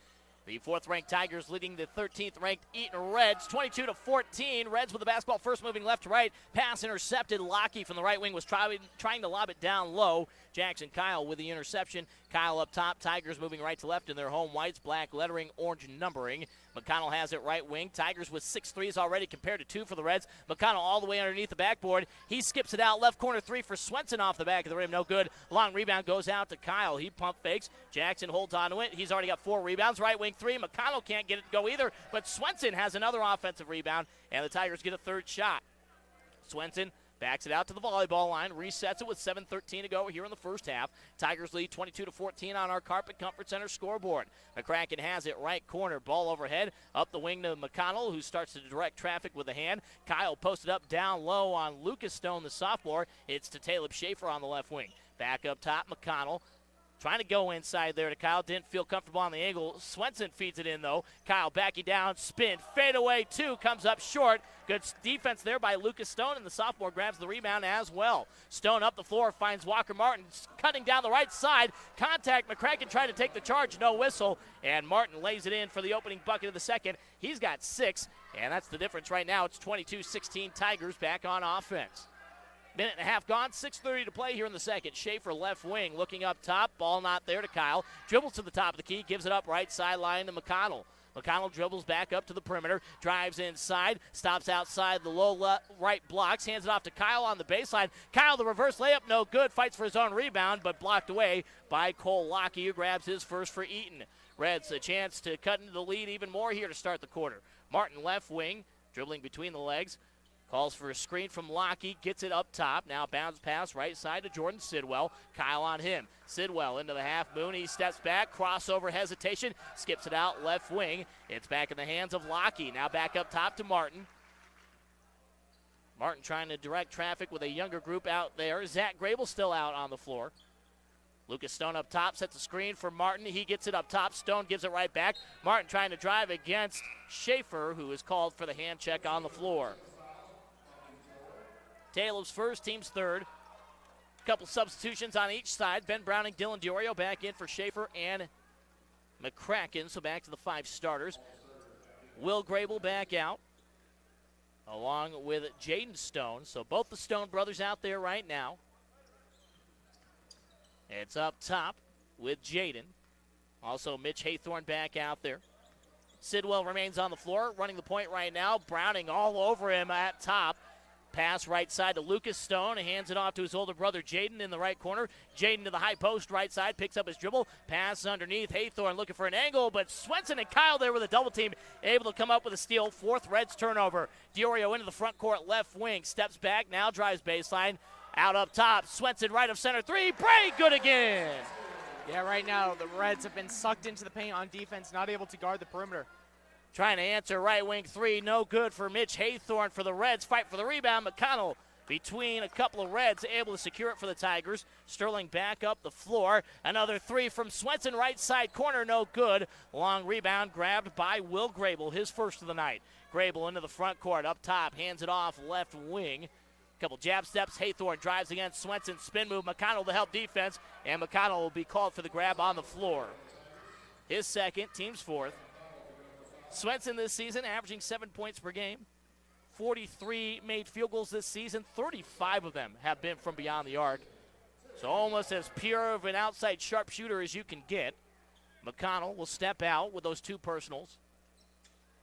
The 4th-ranked Tigers leading the 13th-ranked Eaton Reds, 22-14. Reds with the basketball first, moving left to right. Pass intercepted. Lockey from the right wing was trying to lob it down low. Jackson Kyle with the interception. Kyle up top. Tigers moving right to left in their home whites, black lettering, orange numbering. McConnell has it right wing. Tigers with 6 threes already compared to 2 for the Reds. McConnell all the way underneath the backboard. He skips it out. Left corner 3 for Swenson off the back of the rim. No good. Long rebound goes out to Kyle. He pump fakes. Jackson holds on to it. He's already got 4 rebounds. Right wing 3. McConnell can't get it to go either, but Swenson has another offensive rebound, and the Tigers get a 3rd shot. Swenson backs it out to the volleyball line, resets it with 7:13 to go here in the first half. Tigers lead 22-14 on our Carpet Comfort Center scoreboard. McCracken has it right corner, ball overhead, up the wing to McConnell, who starts to direct traffic with a hand. Kyle posted up down low on Lucas Stone, the sophomore. It's to Caleb Schaefer on the left wing. Back up top, McConnell trying to go inside there to Kyle. Didn't feel comfortable on the angle. Swenson feeds it in, though. Kyle backing down, spin, fade away, 2, comes up short. Good defense there by Lucas Stone, and the sophomore grabs the rebound as well. Stone up the floor, finds Walker Martin, cutting down the right side. Contact, McCracken trying to take the charge, no whistle, and Martin lays it in for the opening bucket of the second. He's got 6, and that's the difference right now. It's 22-16 Tigers back on offense. Minute and a half gone, 6:30 to play here in the second. Schaefer left wing, looking up top, ball not there to Kyle. Dribbles to the top of the key, gives it up right sideline to McConnell. McConnell dribbles back up to the perimeter, drives inside, stops outside the low right blocks, hands it off to Kyle on the baseline. Kyle, the reverse layup, no good, fights for his own rebound, but blocked away by Cole Lockey, who grabs his first for Eaton. Reds a chance to cut into the lead even more here to start the quarter. Martin left wing, dribbling between the legs. Calls for a screen from Lockey, gets it up top. Now bounce pass right side to Jordan Sidwell. Kyle on him. Sidwell into the half moon. He steps back, crossover hesitation, skips it out left wing. It's back in the hands of Lockey. Now back up top to Martin. Martin trying to direct traffic with a younger group out there. Zach Grable still out on the floor. Lucas Stone up top, sets a screen for Martin. He gets it up top. Stone gives it right back. Martin trying to drive against Schaefer, who is called for the hand check on the floor. Taylor's first, team's third. A couple substitutions on each side. Ben Browning, Dylan DiOrio back in for Schaefer and McCracken. So back to the 5 starters. Will Grable back out, along with Jaden Stone. So both the Stone brothers out there right now. It's up top with Jaden. Also Mitch Haythorne back out there. Sidwell remains on the floor, running the point right now. Browning all over him at top. Pass right side to Lucas Stone. Hands it off to his older brother Jaden in the right corner. Jaden to the high post right side. Picks up his dribble. Pass underneath. Haythorne looking for an angle, but Swenson and Kyle there with a double team. Able to come up with a steal. 4th Reds turnover. DiOrio into the front court left wing. Steps back. Now drives baseline. Out up top. Swenson right of center. 3. Break. Good again. Yeah, right now the Reds have been sucked into the paint on defense. Not able to guard the perimeter. Trying to answer right wing 3, no good for Mitch Haythorne for the Reds. Fight for the rebound. McConnell between a couple of Reds, able to secure it for the Tigers. Sterling back up the floor. Another 3 from Swenson, right side corner, no good. Long rebound grabbed by Will Grable, his first of the night. Grable into the front court, up top, hands it off left wing. Couple jab steps. Haythorne drives against Swenson. Spin move. McConnell to help defense, and McConnell will be called for the grab on the floor. His second, team's 4th. Swenson this season averaging 7 points per game. 43 made field goals this season. 35 of them have been from beyond the arc. So almost as pure of an outside sharpshooter as you can get. McConnell will step out with those 2 personals.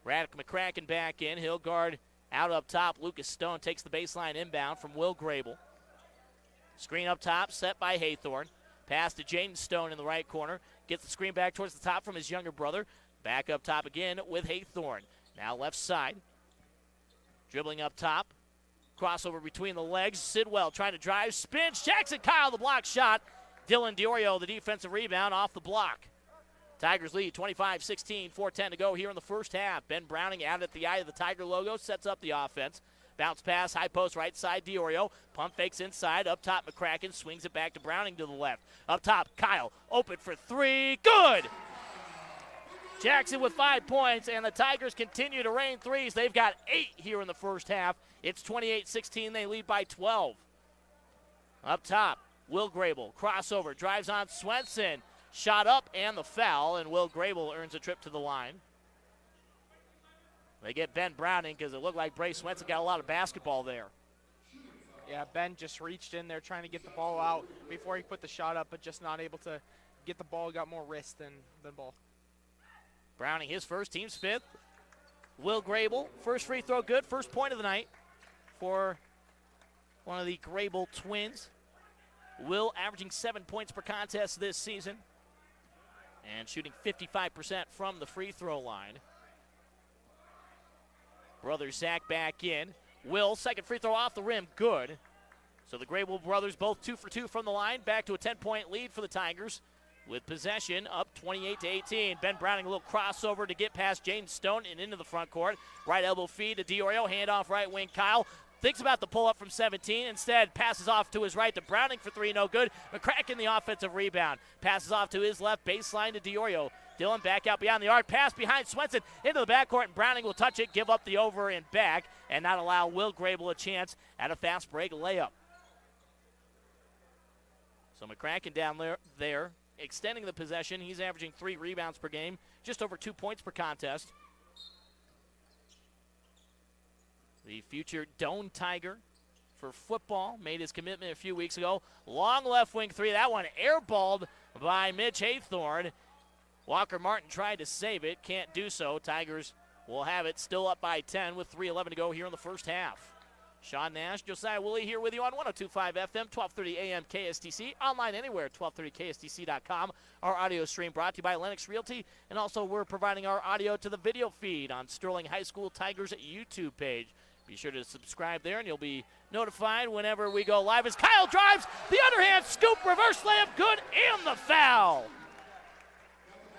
Radek McCracken back in. He'll guard out up top. Lucas Stone takes the baseline inbound from Will Grable. Screen up top set by Haythorne. Pass to Jaden Stone in the right corner. Gets the screen back towards the top from his younger brother. Back up top again with Haythorne. Now left side. Dribbling up top. Crossover between the legs. Sidwell trying to drive. Spins. Jackson Kyle the block shot. Dylan DiOrio the defensive rebound off the block. Tigers lead 25-16. 4:10 to go here in the first half. Ben Browning out at the eye of the Tiger logo. Sets up the offense. Bounce pass. High post right side DiOrio. Pump fakes inside. Up top McCracken. Swings it back to Browning to the left. Up top Kyle. Open for 3. Good! Jackson with 5 points, and the Tigers continue to rain threes. They've got 8 here in the first half. It's 28-16. They lead by 12. Up top, Will Grable. Crossover, drives on Swenson. Shot up and the foul, and Will Grable earns a trip to the line. They get Ben Browning because it looked like Bray Swenson got a lot of basketball there. Yeah, Ben just reached in there trying to get the ball out before he put the shot up, but just not able to get the ball, got more wrist than ball. Browning, his first, team's fifth. Will Grable, first free throw good, first point of the night for one of the Grable twins. Will averaging 7 points per contest this season and shooting 55% from the free throw line. Brother Zach back in. Will, second free throw off the rim, good. So the Grable brothers both 2 for 2 from the line, back to a 10-point lead for the Tigers with possession up 28-18. Ben Browning, a little crossover to get past Jaden Stone and into the front court. Right elbow feed to Diorio, handoff right wing. Kyle thinks about the pull-up from 17. Instead, passes off to his right to Browning for 3, no good. McCracken the offensive rebound. Passes off to his left, baseline to Diorio. Dylan back out beyond the arc, pass behind Swenson into the backcourt, and Browning will touch it, give up the over and back, and not allow Will Grable a chance at a fast break layup. So McCracken down there, extending the possession. He's averaging 3 rebounds per game, just over 2 points per contest. The future Doane Tiger for football made his commitment a few weeks ago. Long left wing 3. That one airballed by Mitch Haythorne. Walker Martin tried to save it. Can't do so. Tigers will have it still up by 10 with 3:11 to go here in the first half. Sean Nash, Josiah Woolley here with you on 102.5 FM, 1230 AM KSTC. Online anywhere, 1230KSTC.com. Our audio stream brought to you by Lennox Realty. And also we're providing our audio to the video feed on Sterling High School Tigers YouTube page. Be sure to subscribe there, and you'll be notified whenever we go live. As Kyle drives, the underhand scoop, reverse layup, good, and the foul.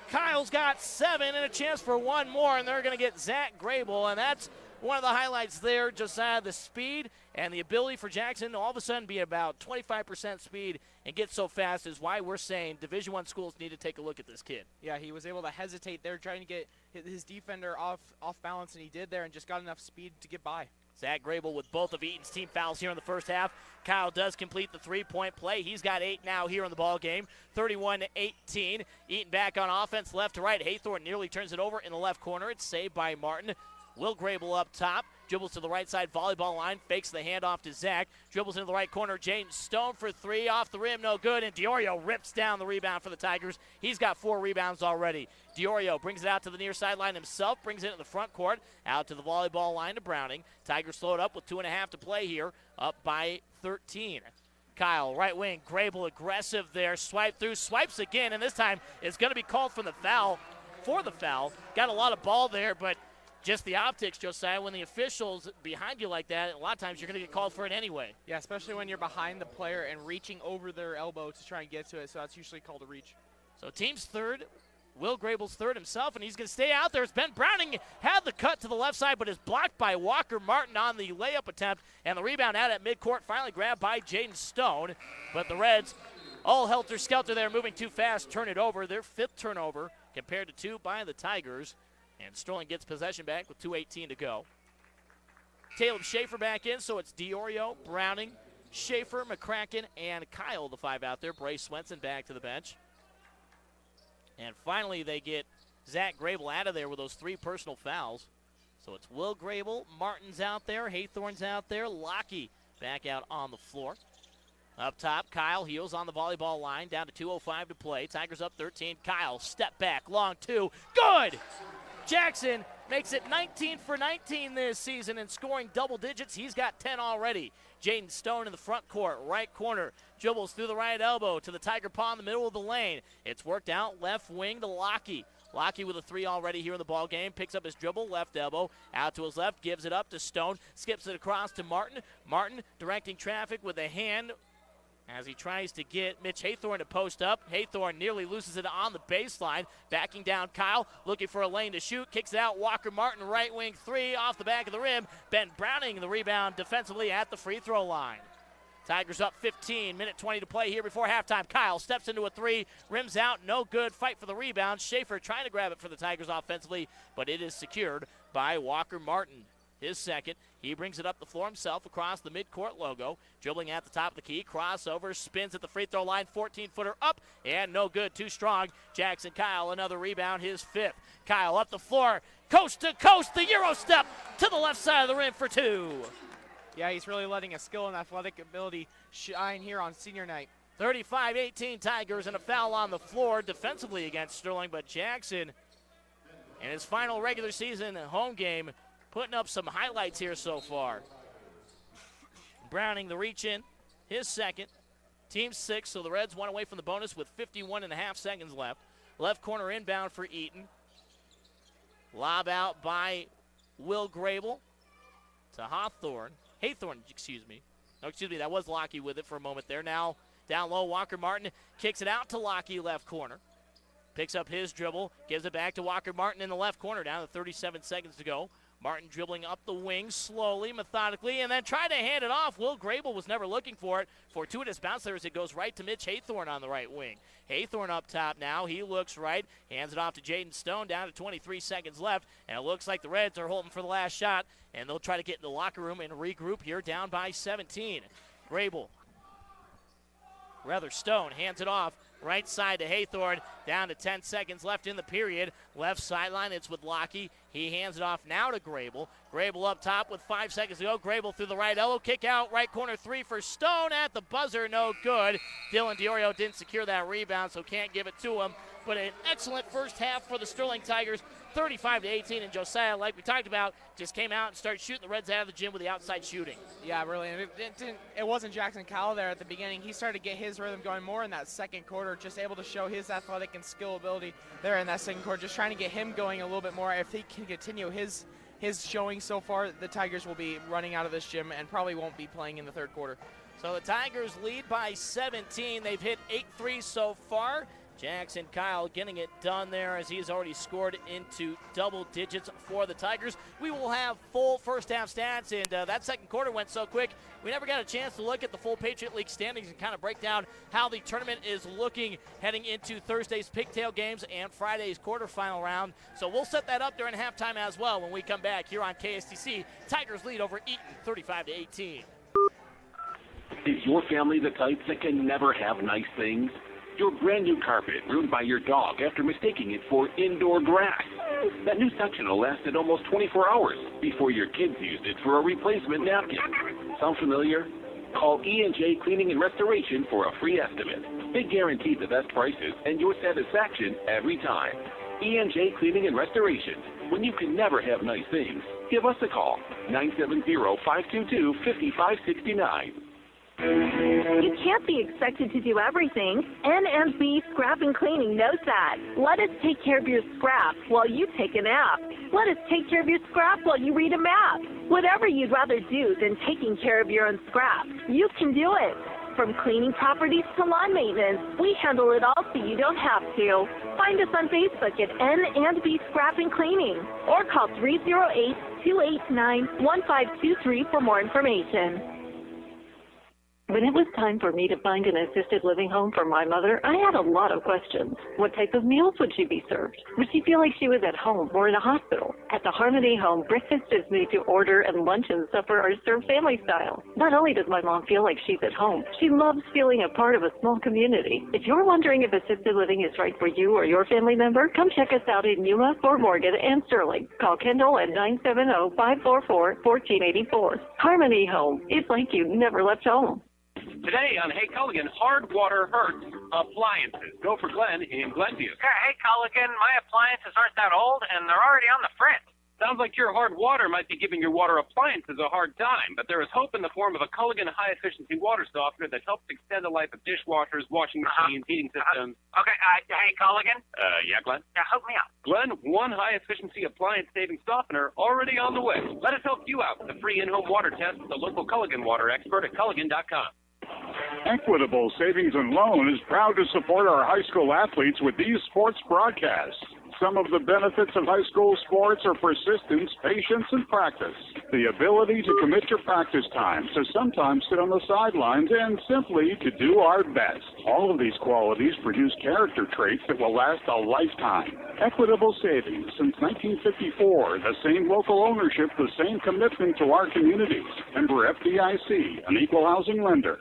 Kyle's got 7 and a chance for 1 more, and they're going to get Zach Grable, and that's one of the highlights there. Josiah, the speed and the ability for Jackson to all of a sudden be about 25% speed and get so fast is why we're saying Division I schools need to take a look at this kid. Yeah, he was able to hesitate there, trying to get his defender off balance, and he did there and just got enough speed to get by. Zach Grable with both of Eaton's team fouls here in the first half. Kyle does complete the 3-point play. He's got 8 now here in the ball game, 31-18. Eaton back on offense, left to right. Haythorne nearly turns it over in the left corner. It's saved by Martin. Will Grable up top, dribbles to the right side volleyball line, fakes the handoff to Zach, dribbles into the right corner. Jaden Stone for 3, off the rim, no good, and Diorio rips down the rebound for the Tigers. He's got 4 rebounds already. Diorio brings it out to the near sideline himself, brings it in the front court, out to the volleyball line to Browning. Tigers slow it up with 2.5 to play here, up by 13. Kyle, right wing, Grable aggressive there, swipe through, swipes again, and this time it's going to be called for the foul. Got a lot of ball there, but just the optics, Josiah, when the official's behind you like that, a lot of times you're going to get called for it anyway. Yeah, especially when you're behind the player and reaching over their elbow to try and get to it, so that's usually called a reach. So team's third, Will Grable's third himself, and he's going to stay out there. It's Ben Browning had the cut to the left side, but is blocked by Walker Martin on the layup attempt, and the rebound out at midcourt, finally grabbed by Jaden Stone. But the Reds, all helter-skelter there, moving too fast, turn it over. Their 5th turnover compared to 2 by the Tigers. And Sterling gets possession back with 2:18 to go. Caleb Schaefer back in, so it's Diorio, Browning, Schaefer, McCracken, and Kyle, the 5 out there. Bryce Swenson back to the bench. And finally, they get Zach Grable out of there with those 3 personal fouls. So it's Will Grable, Martin's out there, Haythorne's out there, Lockie back out on the floor. Up top, Kyle Heels on the volleyball line, down to 2:05 to play. Tigers up 13. Kyle, step back, long 2, good! Jackson makes it 19 for 19 this season and scoring double digits. He's got 10 already. Jaden Stone in the front court, right corner. Dribbles through the right elbow to the Tiger paw in the middle of the lane. It's worked out left wing to Lockie. Lockie with a 3 already here in the ball game. Picks up his dribble, left elbow, out to his left, gives it up to Stone. Skips it across to Martin. Martin directing traffic with a hand as he tries to get Mitch Haythorne to post up. Haythorne nearly loses it on the baseline. Backing down Kyle, looking for a lane to shoot. Kicks it out, Walker Martin, right wing 3, off the back of the rim. Ben Browning, the rebound defensively at the free throw line. Tigers up 15, minute 20 to play here before halftime. Kyle steps into a 3, rims out, no good. Fight for the rebound. Schaefer trying to grab it for the Tigers offensively, but it is secured by Walker Martin. His second. He brings it up the floor himself across the midcourt logo. Dribbling at the top of the key. Crossover. Spins at the free throw line. 14-footer up. And no good. Too strong. Jackson Kyle, another rebound. His 5th. Kyle up the floor. Coast to coast. The Euro step to the left side of the rim for 2. Yeah, he's really letting his skill and athletic ability shine here on senior night. 35-18 Tigers, and a foul on the floor defensively against Sterling, but Jackson in his final regular season home game putting up some highlights here so far. Browning the reach in, his second. Team 6, so the Reds one away from the bonus with 51.5 seconds left. Left corner inbound for Eaton. Lob out by Will Grable to Haythorne, excuse me. No, excuse me, that was Lockie with it for a moment there. Now down low, Walker Martin kicks it out to Lockie, left corner. Picks up his dribble, gives it back to Walker Martin in the left corner, down to 37 seconds to go. Martin dribbling up the wing slowly, methodically, and then tried to hand it off. Will Grable was never looking for it. Fortuitous bounce there as it goes right to Mitch Haythorne on the right wing. Haythorne up top now. He looks right, hands it off to Jaden Stone, down to 23 seconds left, and it looks like the Reds are holding for the last shot, and they'll try to get in the locker room and regroup here, down by 17. Stone hands it off. Right side to Haythorne, down to 10 seconds left in the period. Left sideline, it's with Lockie. He hands it off now to Grable. Grable up top with 5 seconds to go. Grable through the right elbow, kick out, right corner three for Stone at the buzzer, no good. Dylan DiOrio didn't secure that rebound, so can't give it to him. But an excellent first half for the Sterling Tigers, 35-18, and Josiah, like we talked about, just came out and started shooting the Reds out of the gym with the outside shooting. Yeah, really. And it wasn't Jackson Cowell there at the beginning. He started to get his rhythm going more in that second quarter, just able to show his athletic and skill ability there in that second quarter, just trying to get him going a little bit more. If he can continue his showing so far, the Tigers will be running out of this gym and probably won't be playing in the third quarter. So the Tigers lead by 17. They've hit 8 threes so far. Jackson Kyle getting it done there as he's already scored into double digits for the Tigers. We will have full first half stats, and that second quarter went so quick, we never got a chance to look at the full Patriot League standings and kind of break down how the tournament is looking heading into Thursday's pigtail games and Friday's quarterfinal round. So we'll set that up during halftime as well when we come back here on KSTC. Tigers lead over Eaton 35-18. Is your family the type that can never have nice things? Your brand new carpet ruined by your dog after mistaking it for indoor grass. That new sectional lasted almost 24 hours before your kids used it for a replacement napkin. Sound familiar? Call E&J Cleaning and Restoration for a free estimate. They guarantee the best prices and your satisfaction every time. E&J Cleaning and Restoration. When you can never have nice things, give us a call. 970-522-5569. You can't be expected to do everything. N&B Scrap and Cleaning knows that. Let us take care of your scrap while you take a nap. Let us take care of your scrap while you read a map. Whatever you'd rather do than taking care of your own scrap, you can do it. From cleaning properties to lawn maintenance, we handle it all so you don't have to. Find us on Facebook at N&B Scrap and Cleaning or call 308-289-1523 for more information. When it was time for me to find an assisted living home for my mother, I had a lot of questions. What type of meals would she be served? Would she feel like she was at home or in a hospital? At the Harmony Home, breakfast is made to order and lunch and supper are served family style. Not only does my mom feel like she's at home, she loves feeling a part of a small community. If you're wondering if assisted living is right for you or your family member, come check us out in Yuma, Fort Morgan, and Sterling. Call Kendall at 970-544-1484. Harmony Home. It's like you never left home. Today on Hey Culligan, hard water hurts appliances. Go for Glenn in Glenview. Hey, Culligan, my appliances aren't that old, and they're already on the fritz. Sounds like your hard water might be giving your water appliances a hard time, but there is hope in the form of a Culligan high-efficiency water softener that helps extend the life of dishwashers, washing machines, heating systems. Okay, hey, Culligan? Yeah, Glenn? Yeah, hook me up. Glenn, one high-efficiency appliance-saving softener already on the way. Let us help you out with a free in-home water test with the local Culligan water expert at Culligan.com. Equitable Savings and Loan is proud to support our high school athletes with these sports broadcasts. Some of the benefits of high school sports are persistence, patience, and practice. The ability to commit your practice time, to sometimes sit on the sidelines, and simply to do our best. All of these qualities produce character traits that will last a lifetime. Equitable Savings, since 1954, the same local ownership, the same commitment to our communities. Member FDIC, an equal housing lender.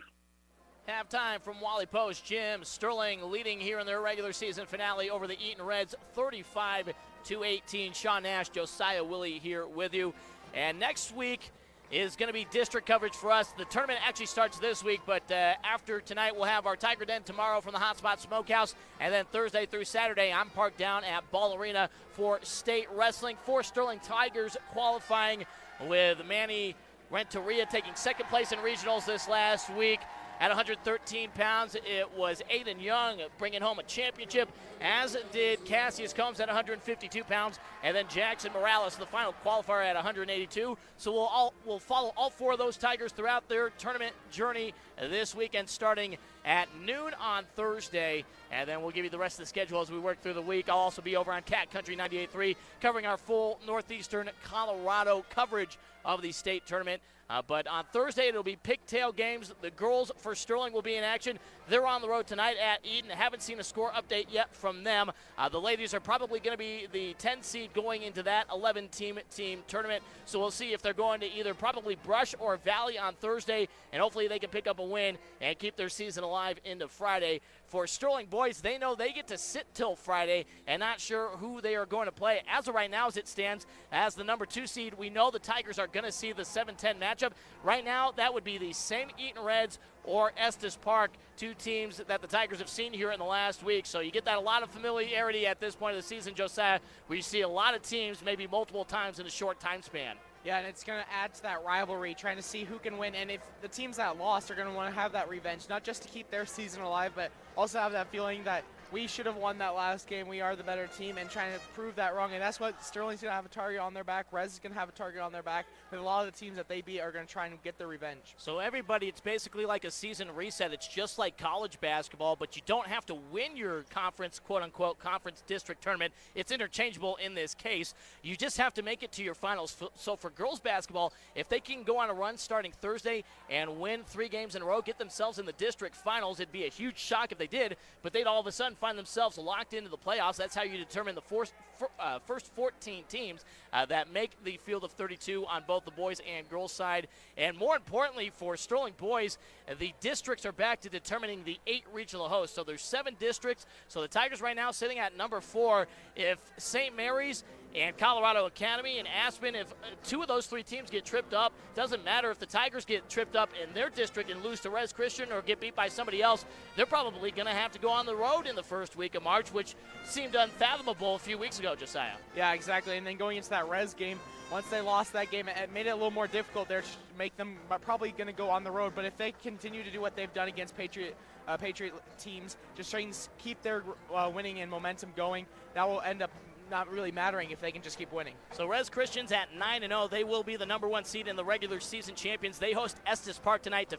Halftime from Wally Post Gym. Sterling leading here in their regular season finale over the Eaton Reds, 35-18. Sean Nash, Josiah Willie here with you. And next week is going to be district coverage for us. The tournament actually starts this week, but after tonight, we'll have our Tiger Den tomorrow from the Hotspot Smokehouse, and then Thursday through Saturday, I'm parked down at Ball Arena for state wrestling. 4 Sterling Tigers qualifying, with Manny Renteria taking second place in regionals this last week. At 113 pounds, it was Aiden Young bringing home a championship, as did Cassius Combs at 152 pounds, and then Jackson Morales, the final qualifier, at 182. So we'll follow all 4 of those Tigers throughout their tournament journey this weekend, starting at noon on Thursday, and then we'll give you the rest of the schedule as we work through the week. I'll also be over on Cat Country 98.3 covering our full Northeastern Colorado coverage of the state tournament. But on Thursday, it'll be pigtail games. The girls for Sterling will be in action. They're on the road tonight at Eaton. Haven't seen a score update yet from them. The ladies are probably going to be the 10 seed going into that 11-team tournament. So we'll see if they're going to either probably Brush or Valley on Thursday, and hopefully they can pick up a win and keep their season alive into Friday. For Sterling boys, they know they get to sit till Friday and not sure who they are going to play. As of right now, as it stands, as the number 2 seed, we know the Tigers are going to see the 7-10 matchup. Right now, that would be the same Eaton Reds or Estes Park, 2 teams that the Tigers have seen here in the last week. So you get that a lot of familiarity at this point of the season, Josiah, where you see a lot of teams maybe multiple times in a short time span. Yeah, and it's going to add to that rivalry, trying to see who can win. And if the teams that lost are going to want to have that revenge, not just to keep their season alive, but also have that feeling that we should have won that last game. We are the better team, and trying to prove that wrong. And that's what Sterling's going to have a target on their back. Rez is going to have a target on their back. But a lot of the teams that they beat are going to try and get their revenge. So everybody, it's basically like a season reset. It's just like college basketball, but you don't have to win your conference, quote-unquote, conference district tournament. It's interchangeable in this case. You just have to make it to your finals. So for girls basketball, if they can go on a run starting Thursday and win 3 games in a row, get themselves in the district finals, it'd be a huge shock if they did, but they'd all of a sudden find themselves locked into the playoffs. That's how you determine the first 14 teams that make the field of 32 on both the boys and girls side. And more importantly, for Sterling boys, the districts are back to determining the 8 regional hosts. So there's 7 districts. So the Tigers right now sitting at number 4. If St. Mary's and Colorado Academy and Aspen, if 2 of those 3 teams get tripped up, doesn't matter if the Tigers get tripped up in their district and lose to Res Christian or get beat by somebody else, they're probably going to have to go on the road in the first week of March, which seemed unfathomable a few weeks ago, Josiah. Yeah, exactly. And then going into that Res game, once they lost that game, it made it a little more difficult there to make them probably going to go on the road. But if they continue to do what they've done against Patriot teams, just trying to keep their winning and momentum going, that will end up not really mattering if they can just keep winning. So Res Christians at 9-0. They will be the number 1 seed in the regular season champions. They host Estes Park tonight to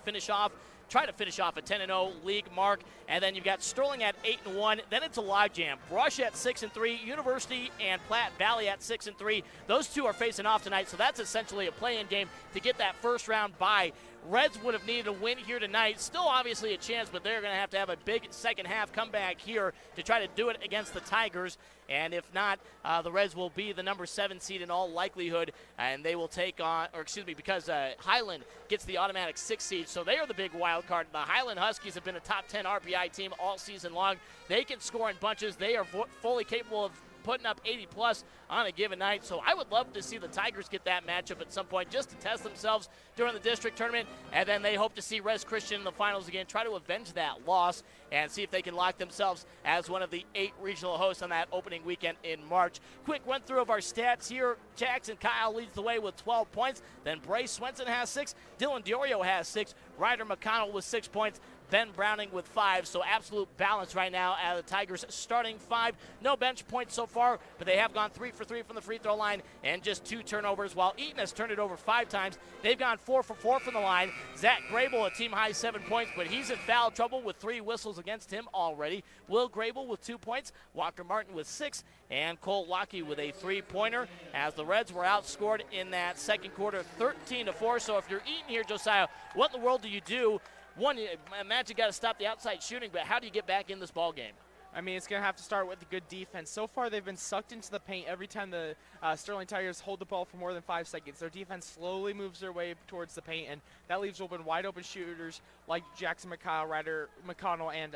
try to finish off a 10-0 league mark. And then you've got Sterling at 8-1. Then it's a logjam. Brush at 6-3. University and Platte Valley at 6-3. Those 2 are facing off tonight, so that's essentially a play-in game to get that first round bye. Reds would have needed a win here tonight. Still obviously a chance, but they're going to have a big second half comeback here to try to do it against the Tigers. And if not, the Reds will be the number 7 seed in all likelihood, and they will take on, because Highland gets the automatic 6 seed, so they are the big wild card. The Highland Huskies have been a top 10 RPI team all season long. They can score in bunches. They are fully capable of putting up 80-plus on a given night. So I would love to see the Tigers get that matchup at some point just to test themselves during the district tournament, and then they hope to see Res Christian in the finals again, try to avenge that loss, and see if they can lock themselves as one of the 8 regional hosts on that opening weekend in March. Quick run through of our stats here. Jackson Kyle leads the way with 12 points. Then Bryce Swenson has 6. Dylan Diorio has 6. Ryder McConnell with 6 points. Ben Browning with 5, so absolute balance right now out of the Tigers starting 5. No bench points so far, but they have gone 3 for 3 from the free throw line and just 2 turnovers, while Eaton has turned it over 5 times. They've gone 4 for 4 from the line. Zach Grable, a team-high 7 points, but he's in foul trouble with 3 whistles against him already. Will Grable with 2 points, Walker Martin with 6, and Cole Lockey with a 3-pointer, as the Reds were outscored in that second quarter 13-4. So if you're Eaton here, Josiah, what in the world do you do? One, imagine you got to stop the outside shooting, but how do you get back in this ball game? I mean, it's going to have to start with a good defense. So far, they've been sucked into the paint every time the Sterling Tigers hold the ball for more than 5 seconds. Their defense slowly moves their way towards the paint, and that leaves open wide open shooters like Jackson McConnell, Ryder McConnell, and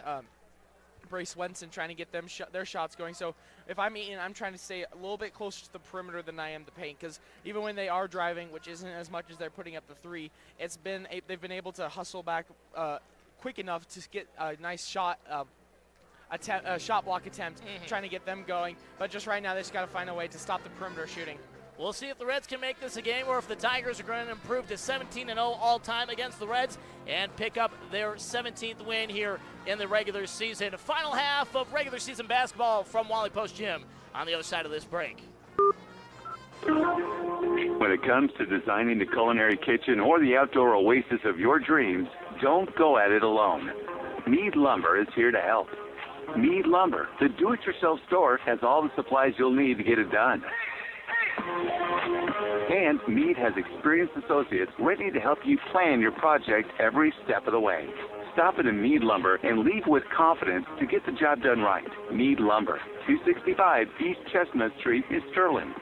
Bray Swenson, trying to get them their shots going. So if I'm Eaton, I'm trying to stay a little bit closer to the perimeter than I am the paint, because even when they are driving, which isn't as much as they're putting up the three, they've been able to hustle back quick enough to get a nice shot shot block attempt, trying to get them going. But just right now, they just got to find a way to stop the perimeter shooting. We'll see if the Reds can make this a game or if the Tigers are going to improve to 17-0 all-time against the Reds and pick up their 17th win here in the regular season. Final half of regular season basketball from Wally Post Gym on the other side of this break. When it comes to designing the culinary kitchen or the outdoor oasis of your dreams, don't go at it alone. Mead Lumber is here to help. Mead Lumber, the do-it-yourself store, has all the supplies you'll need to get it done. And Mead has experienced associates ready to help you plan your project every step of the way. Stop into Mead Lumber and leave with confidence to get the job done right. Mead Lumber, 265 East Chestnut Street in Sterling.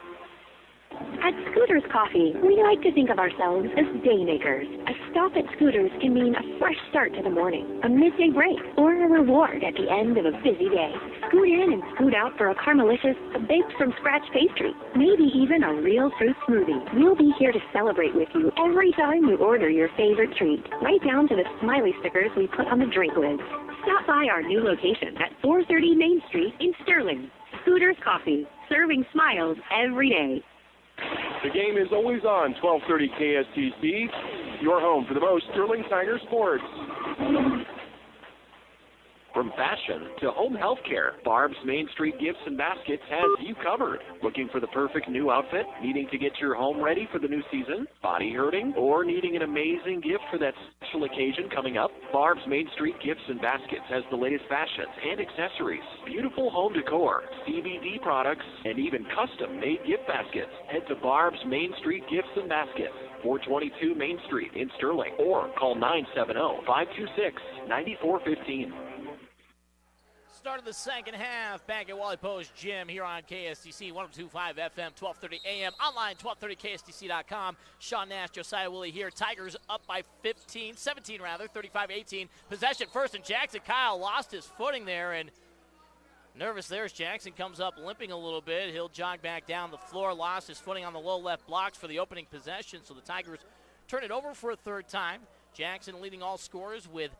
At Scooters Coffee, we like to think of ourselves as day makers. A stop at Scooters can mean a fresh start to the morning, a midday break, or a reward at the end of a busy day. Scoot in and scoot out for a Caramelicious, a baked-from-scratch pastry, maybe even a real fruit smoothie. We'll be here to celebrate with you every time you order your favorite treat, right down to the smiley stickers we put on the drink lids. Stop by our new location at 430 Main Street in Sterling. Scooters Coffee, serving smiles every day. The game is always on 1230 KSTC, your home for the most Sterling Tiger sports. From fashion to home health care, Barb's Main Street Gifts and Baskets has you covered. Looking for the perfect new outfit? Needing to get your home ready for the new season? Body hurting? Or needing an amazing gift for that special occasion coming up? Barb's Main Street Gifts and Baskets has the latest fashions and accessories, beautiful home decor, CBD products, and even custom-made gift baskets. Head to Barb's Main Street Gifts and Baskets, 422 Main Street in Sterling, or call 970-526-9415. Start of the second half back at Wally Post Gym here on KSTC 102.5 FM, 1230 AM, online 1230KSTC.com. Sean Nash, Josiah Woolley here. Tigers up by 17 rather, 35-18. Possession first, and Jackson Kyle lost his footing there, and nervous there as Jackson comes up limping a little bit. He'll jog back down the floor, lost his footing on the low left blocks for the opening possession, so the Tigers turn it over for a third time. Jackson leading all scorers with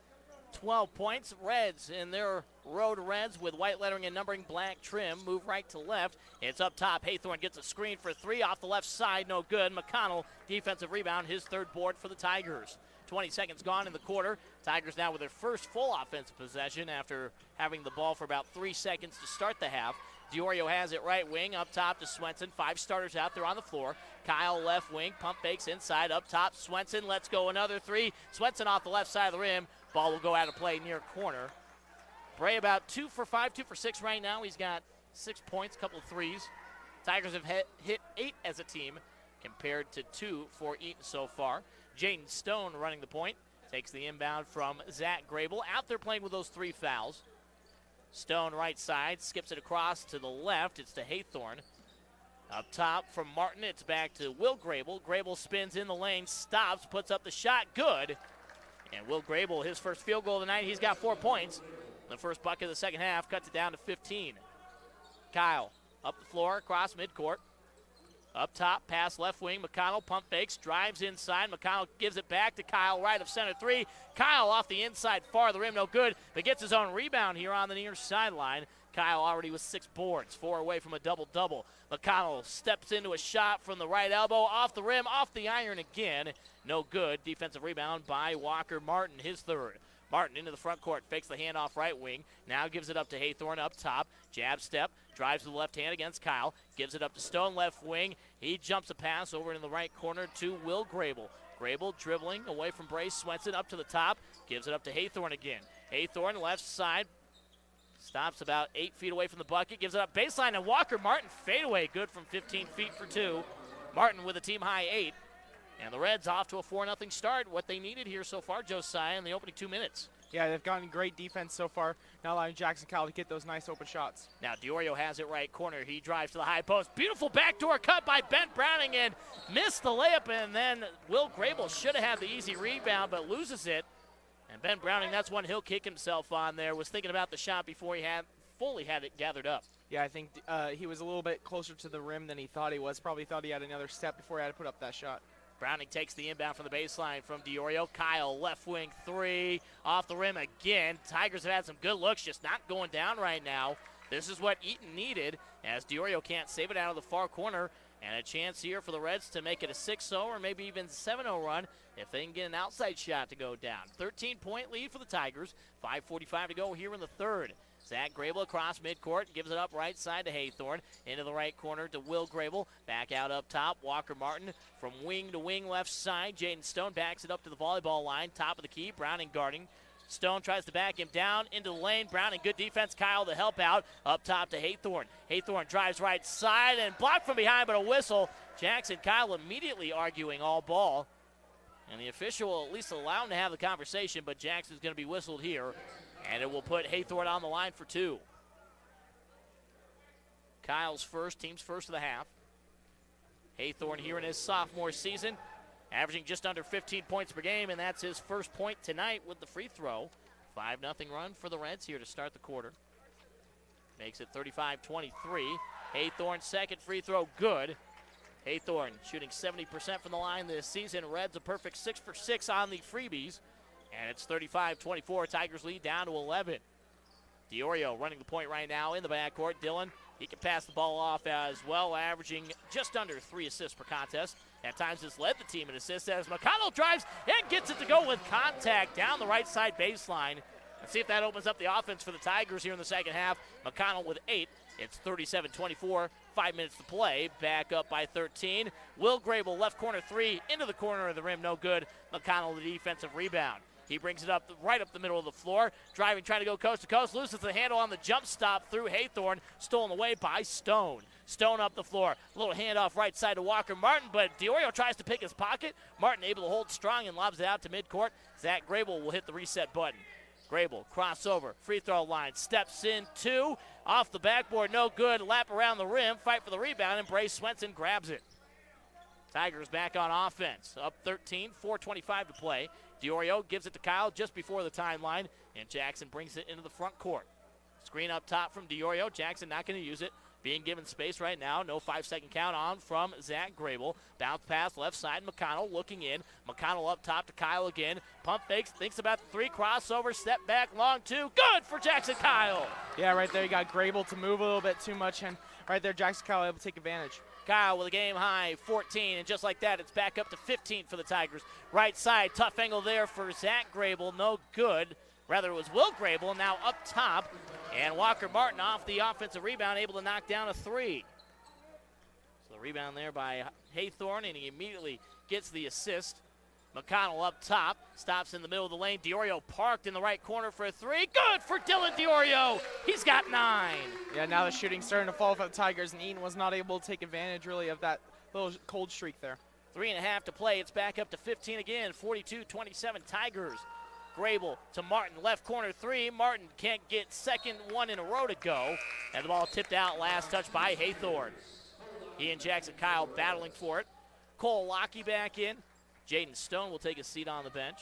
12 points. Reds in their road Reds with white lettering and numbering, black trim, move right to left. It's up top. Haythorne gets a screen for three off the left side, no good. McConnell, defensive rebound, his third board for the Tigers. 20 seconds gone in the quarter. Tigers now with their first full offensive possession after having the ball for about 3 seconds to start the half. Diorio has it right wing, up top to Swenson. 5 starters out there on the floor. Kyle left wing, pump fakes inside, up top. Swenson lets go another three. Swenson off the left side of the rim. Ball will go out of play near corner. Bray about 2 for 5, 2 for 6 right now. He's got 6 points, a couple of threes. Tigers have hit 8 as a team compared to 2 for Eaton so far. Jaden Stone running the point. Takes the inbound from Zach Grable. Out there playing with those 3 fouls. Stone right side, skips it across to the left. It's to Haythorne. Up top from Martin, it's back to Will Grable. Grable spins in the lane, stops, puts up the shot, good. And Will Grable, his first field goal of the night, he's got 4 points. The first bucket of the second half cuts it down to 15. Kyle up the floor, across midcourt. Up top, pass left wing. McConnell pump fakes, drives inside. McConnell gives it back to Kyle, right of center three. Kyle off the inside, far of the rim, no good, but gets his own rebound here on the near sideline. Kyle already with 6 boards, 4 away from a double-double. McConnell steps into a shot from the right elbow, off the rim, off the iron again. No good. Defensive rebound by Walker Martin, his third. Martin into the front court, fakes the handoff right wing, now gives it up to Haythorne up top. Jab step, drives to the left hand against Kyle, gives it up to Stone left wing. He jumps a pass over in the right corner to Will Grable. Grable dribbling away from Bray Swenson up to the top, gives it up to Haythorne again. Haythorne left side, stops about 8 feet away from the bucket, gives it up baseline, and Walker Martin fadeaway, good from 15 feet for 2. Martin with a team high 8. And the Reds off to a 4-0 start. What they needed here so far, Josiah, in the opening 2 minutes. Yeah, they've gotten great defense so far, not allowing Jackson Kyle to get those nice open shots. Now Diorio has it right corner. He drives to the high post. Beautiful backdoor cut by Ben Browning and missed the layup. And then Will Grable should have had the easy rebound, but loses it. And Ben Browning, that's one he'll kick himself on there, was thinking about the shot before he had fully had it gathered up. Yeah, I think he was a little bit closer to the rim than he thought he was. Probably thought he had another step before he had to put up that shot. Browning takes the inbound from the baseline from DiOrio. Kyle, left wing three, off the rim again. Tigers have had some good looks, just not going down right now. This is what Eaton needed, as DiOrio can't save it out of the far corner. And a chance here for the Reds to make it a 6-0 or maybe even 7-0 run if they can get an outside shot to go down. 13-point lead for the Tigers. 5:45 to go here in the third. Zach Grable across midcourt, gives it up right side to Haythorne. Into the right corner to Will Grable. Back out up top, Walker Martin from wing to wing left side. Jaden Stone backs it up to the volleyball line. Top of the key, Browning guarding. Stone tries to back him down into the lane. Browning, good defense. Kyle the help out. Up top to Haythorne. Haythorne drives right side and blocked from behind, but a whistle. Jackson Kyle immediately arguing all ball. And the official will at least allow him to have the conversation, but Jackson's going to be whistled here. And it will put Haythorne on the line for two. Kyle's first, team's first of the half. Haythorne here in his sophomore season, averaging just under 15 points per game, and that's his first point tonight with the free throw. 5-0 run for the Reds here to start the quarter. Makes it 35-23. Haythorne's second free throw, good. Haythorne shooting 70% from the line this season. Reds a perfect 6 for 6 on the freebies. And it's 35-24. Tigers lead down to 11. DiOrio running the point right now in the backcourt. Dillon, he can pass the ball off as well, averaging just under 3 assists per contest. At times has led the team in assists as McConnell drives and gets it to go with contact down the right side baseline. Let's see if that opens up the offense for the Tigers here in the second half. McConnell with 8. It's 37-24. 5 minutes to play. Back up by 13. Will Grable, left corner three, into the corner of the rim, no good. McConnell, the defensive rebound. He brings it up right up the middle of the floor. Driving, trying to go coast to coast. Loses the handle on the jump stop through Haythorne. Stolen away by Stone. Stone up the floor. A little handoff right side to Walker Martin, but DiOrio tries to pick his pocket. Martin able to hold strong and lobs it out to midcourt. Zach Grable will hit the reset button. Grable, crossover, free throw line, steps in two. Off the backboard, no good. Lap around the rim, fight for the rebound, and Bray Swenson grabs it. Tigers back on offense. Up 13, 4:25 to play. DiOrio gives it to Kyle just before the timeline, and Jackson brings it into the front court. Screen up top from DiOrio. Jackson not going to use it. Being given space right now. No 5-second count on from Zach Grable. Bounce pass left side. McConnell looking in. McConnell up top to Kyle again. Pump fakes. Thinks about the three. Crossover. Step back. Long two. Good for Jackson Kyle. Yeah, right there you got Grable to move a little bit too much, and right there Jackson Kyle able to take advantage. Kyle with a game-high 14, and just like that, it's back up to 15 for the Tigers. Right side, tough angle there for Zach Grable, no good. Rather, it was Will Grable, now up top, and Walker Martin off the offensive rebound, able to knock down a three. So the rebound there by Haythorne, and he immediately gets the assist. McConnell up top, stops in the middle of the lane. DiOrio parked in the right corner for a three. Good for Dylan DiOrio. He's got 9. Yeah, now the shooting's starting to fall for the Tigers, and Eaton was not able to take advantage really of that little cold streak there. 3.5 to play. It's back up to 15 again. 42-27 Tigers. Grable to Martin, left corner three. Martin can't get second one in a row to go. And the ball tipped out, last touch by Haythorne. He and Jackson Kyle battling for it. Cole Lockey back in. Jaden Stone will take a seat on the bench.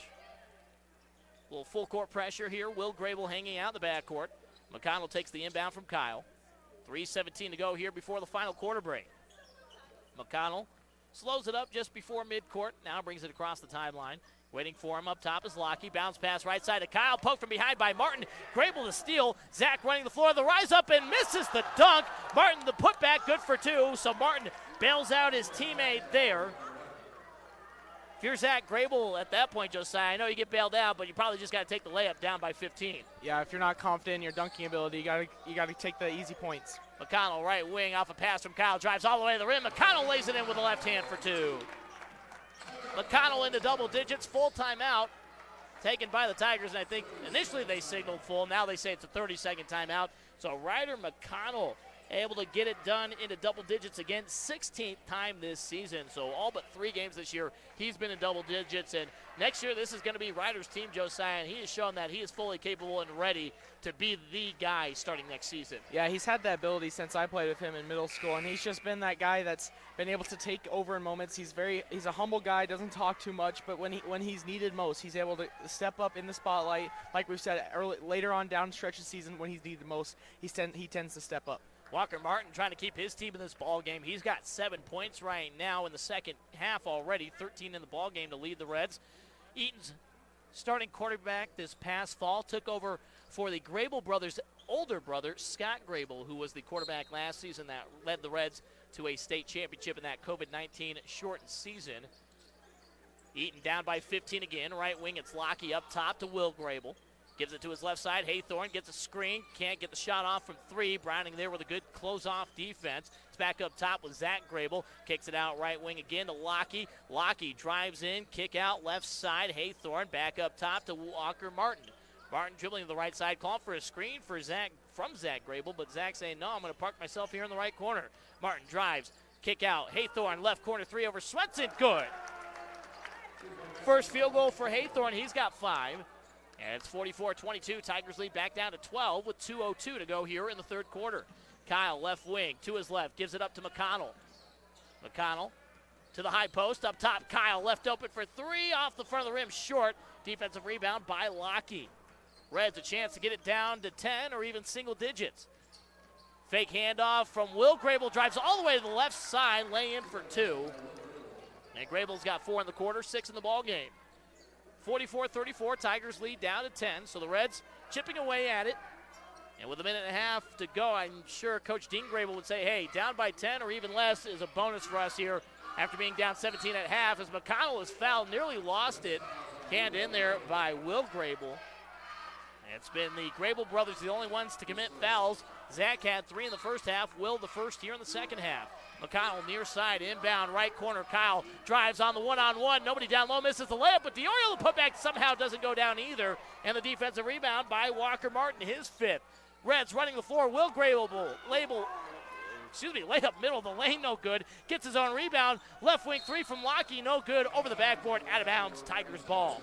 A little full court pressure here. Will Grable hanging out in the backcourt. McConnell takes the inbound from Kyle. 3:17 to go here before the final quarter break. McConnell slows it up just before midcourt. Now brings it across the timeline. Waiting for him up top is Lockey. Bounce pass right side to Kyle. Poked from behind by Martin. Grable to steal. Zach running the floor. The rise up and misses the dunk. Martin the putback. Good for 2. So Martin bails out his teammate there. If you're Zach Grable at that point, Josiah, I know you get bailed out, but you probably just got to take the layup down by 15. Yeah, if you're not confident in your dunking ability, you got to take the easy points. McConnell right wing off a pass from Kyle. Drives all the way to the rim. McConnell lays it in with the left hand for 2. McConnell into double digits. Full timeout taken by the Tigers, and I think initially they signaled full. Now they say it's a 30-second timeout. So Ryder McConnell able to get it done into double digits again, 16th time this season. So all but 3 games this year, he's been in double digits. And next year, this is going to be Ryder's team, Josiah, and he has shown that he is fully capable and ready to be the guy starting next season. Yeah, he's had that ability since I played with him in middle school, and he's just been that guy that's been able to take over in moments. He's a humble guy, doesn't talk too much, but when he's needed most, he's able to step up in the spotlight. Like we've said, later on down stretch of the season when he's needed most, he tends to step up. Walker Martin trying to keep his team in this ball game. He's got 7 points right now in the second half already, 13 in the ball game to lead the Reds. Eaton's starting quarterback this past fall took over for the Grable brothers' older brother, Scott Grable, who was the quarterback last season that led the Reds to a state championship in that COVID-19 shortened season. Eaton down by 15 again. Right wing, it's Lockie up top to Will Grable. Gives it to his left side. Haythorne gets a screen. Can't get the shot off from 3. Browning there with a good close-off defense. It's back up top with Zach Grable. Kicks it out right wing again to Lockie. Lockie drives in. Kick out left side. Haythorne back up top to Walker Martin. Martin dribbling to the right side. Calling for a screen for Zach Grable. But Zach saying, no, I'm going to park myself here in the right corner. Martin drives. Kick out. Haythorne left corner 3 over Swenson. Good. First field goal for Haythorne. He's got 5. And it's 44-22. Tigers lead back down to 12 with 2:02 to go here in the third quarter. Kyle, left wing, to his left, gives it up to McConnell. McConnell to the high post, up top. Kyle left open for 3, off the front of the rim, short. Defensive rebound by Lockie. Reds a chance to get it down to 10 or even single digits. Fake handoff from Will. Grable drives all the way to the left side, lay in for 2. And Grable's got 4 in the quarter, 6 in the ball game. 44-34, Tigers lead down to 10, so the Reds chipping away at it. And with a minute and a half to go, I'm sure Coach Dean Grable would say, hey, down by 10 or even less is a bonus for us here after being down 17 at half, as McConnell is fouled, nearly lost it. Canned in there by Will Grable. It's been the Grable brothers, the only ones to commit fouls. Zach had 3 in the first half, Will the first here in the second half. McConnell near side, inbound, right corner. Kyle drives on the one-on-one. Nobody down low, misses the layup, but Diorio, the putback somehow doesn't go down either. And the defensive rebound by Walker Martin, his 5th. Reds running the floor. Will Grable, layup middle of the lane, no good. Gets his own rebound. Left wing 3 from Lockie, no good. Over the backboard, out of bounds, Tigers ball.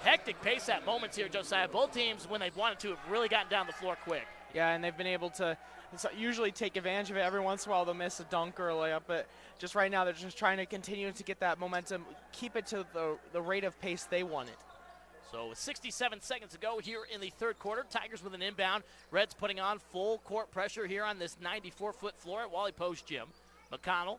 Hectic pace at moments here, Josiah. Both teams, when they've wanted to, have really gotten down the floor quick. Yeah, and they've been able to usually take advantage of it. Every once in a while they'll miss a dunk or a layup, but just right now they're just trying to continue to get that momentum, keep it to the rate of pace they want it. So with 67 seconds to go here in the third quarter, Tigers with an inbound. Reds putting on full court pressure here on this 94-foot floor at Wally Post Gym. McConnell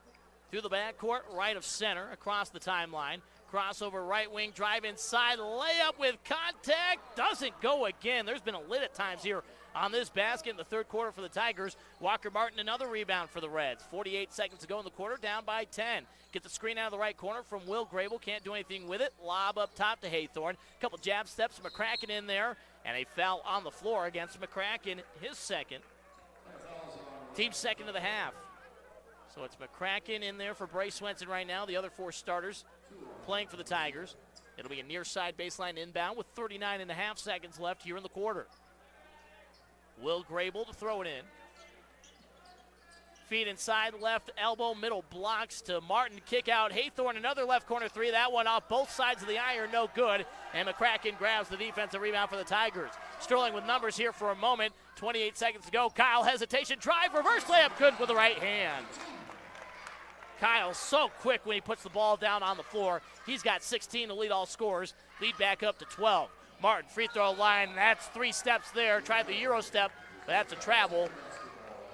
through the backcourt, right of center, across the timeline. Crossover right wing, drive inside, layup with contact. Doesn't go again. There's been a lid at times here on this basket in the third quarter for the Tigers. Walker Martin, another rebound for the Reds. 48 seconds to go in the quarter, down by 10. Get the screen out of the right corner from Will Grable. Can't do anything with it. Lob up top to Haythorne. Couple jab steps, McCracken in there. And a foul on the floor against McCracken, his 2nd. Team's 2nd of the half. So it's McCracken in there for Bray Swenson right now. The other 4 starters playing for the Tigers. It'll be a near side baseline inbound with 39.5 seconds left here in the quarter. Will Grable to throw it in. Feet inside, left elbow, middle blocks to Martin. Kick out, Haythorne, another left corner 3. That one off both sides of the iron, no good. And McCracken grabs the defensive rebound for the Tigers. Sterling with numbers here for a moment. 28 seconds to go. Kyle, hesitation, drive, reverse layup, good with the right hand. Kyle's so quick when he puts the ball down on the floor. He's got 16 to lead all scorers. Lead back up to 12. Martin, free throw line. That's 3 steps there. Tried the Euro step, but that's a travel.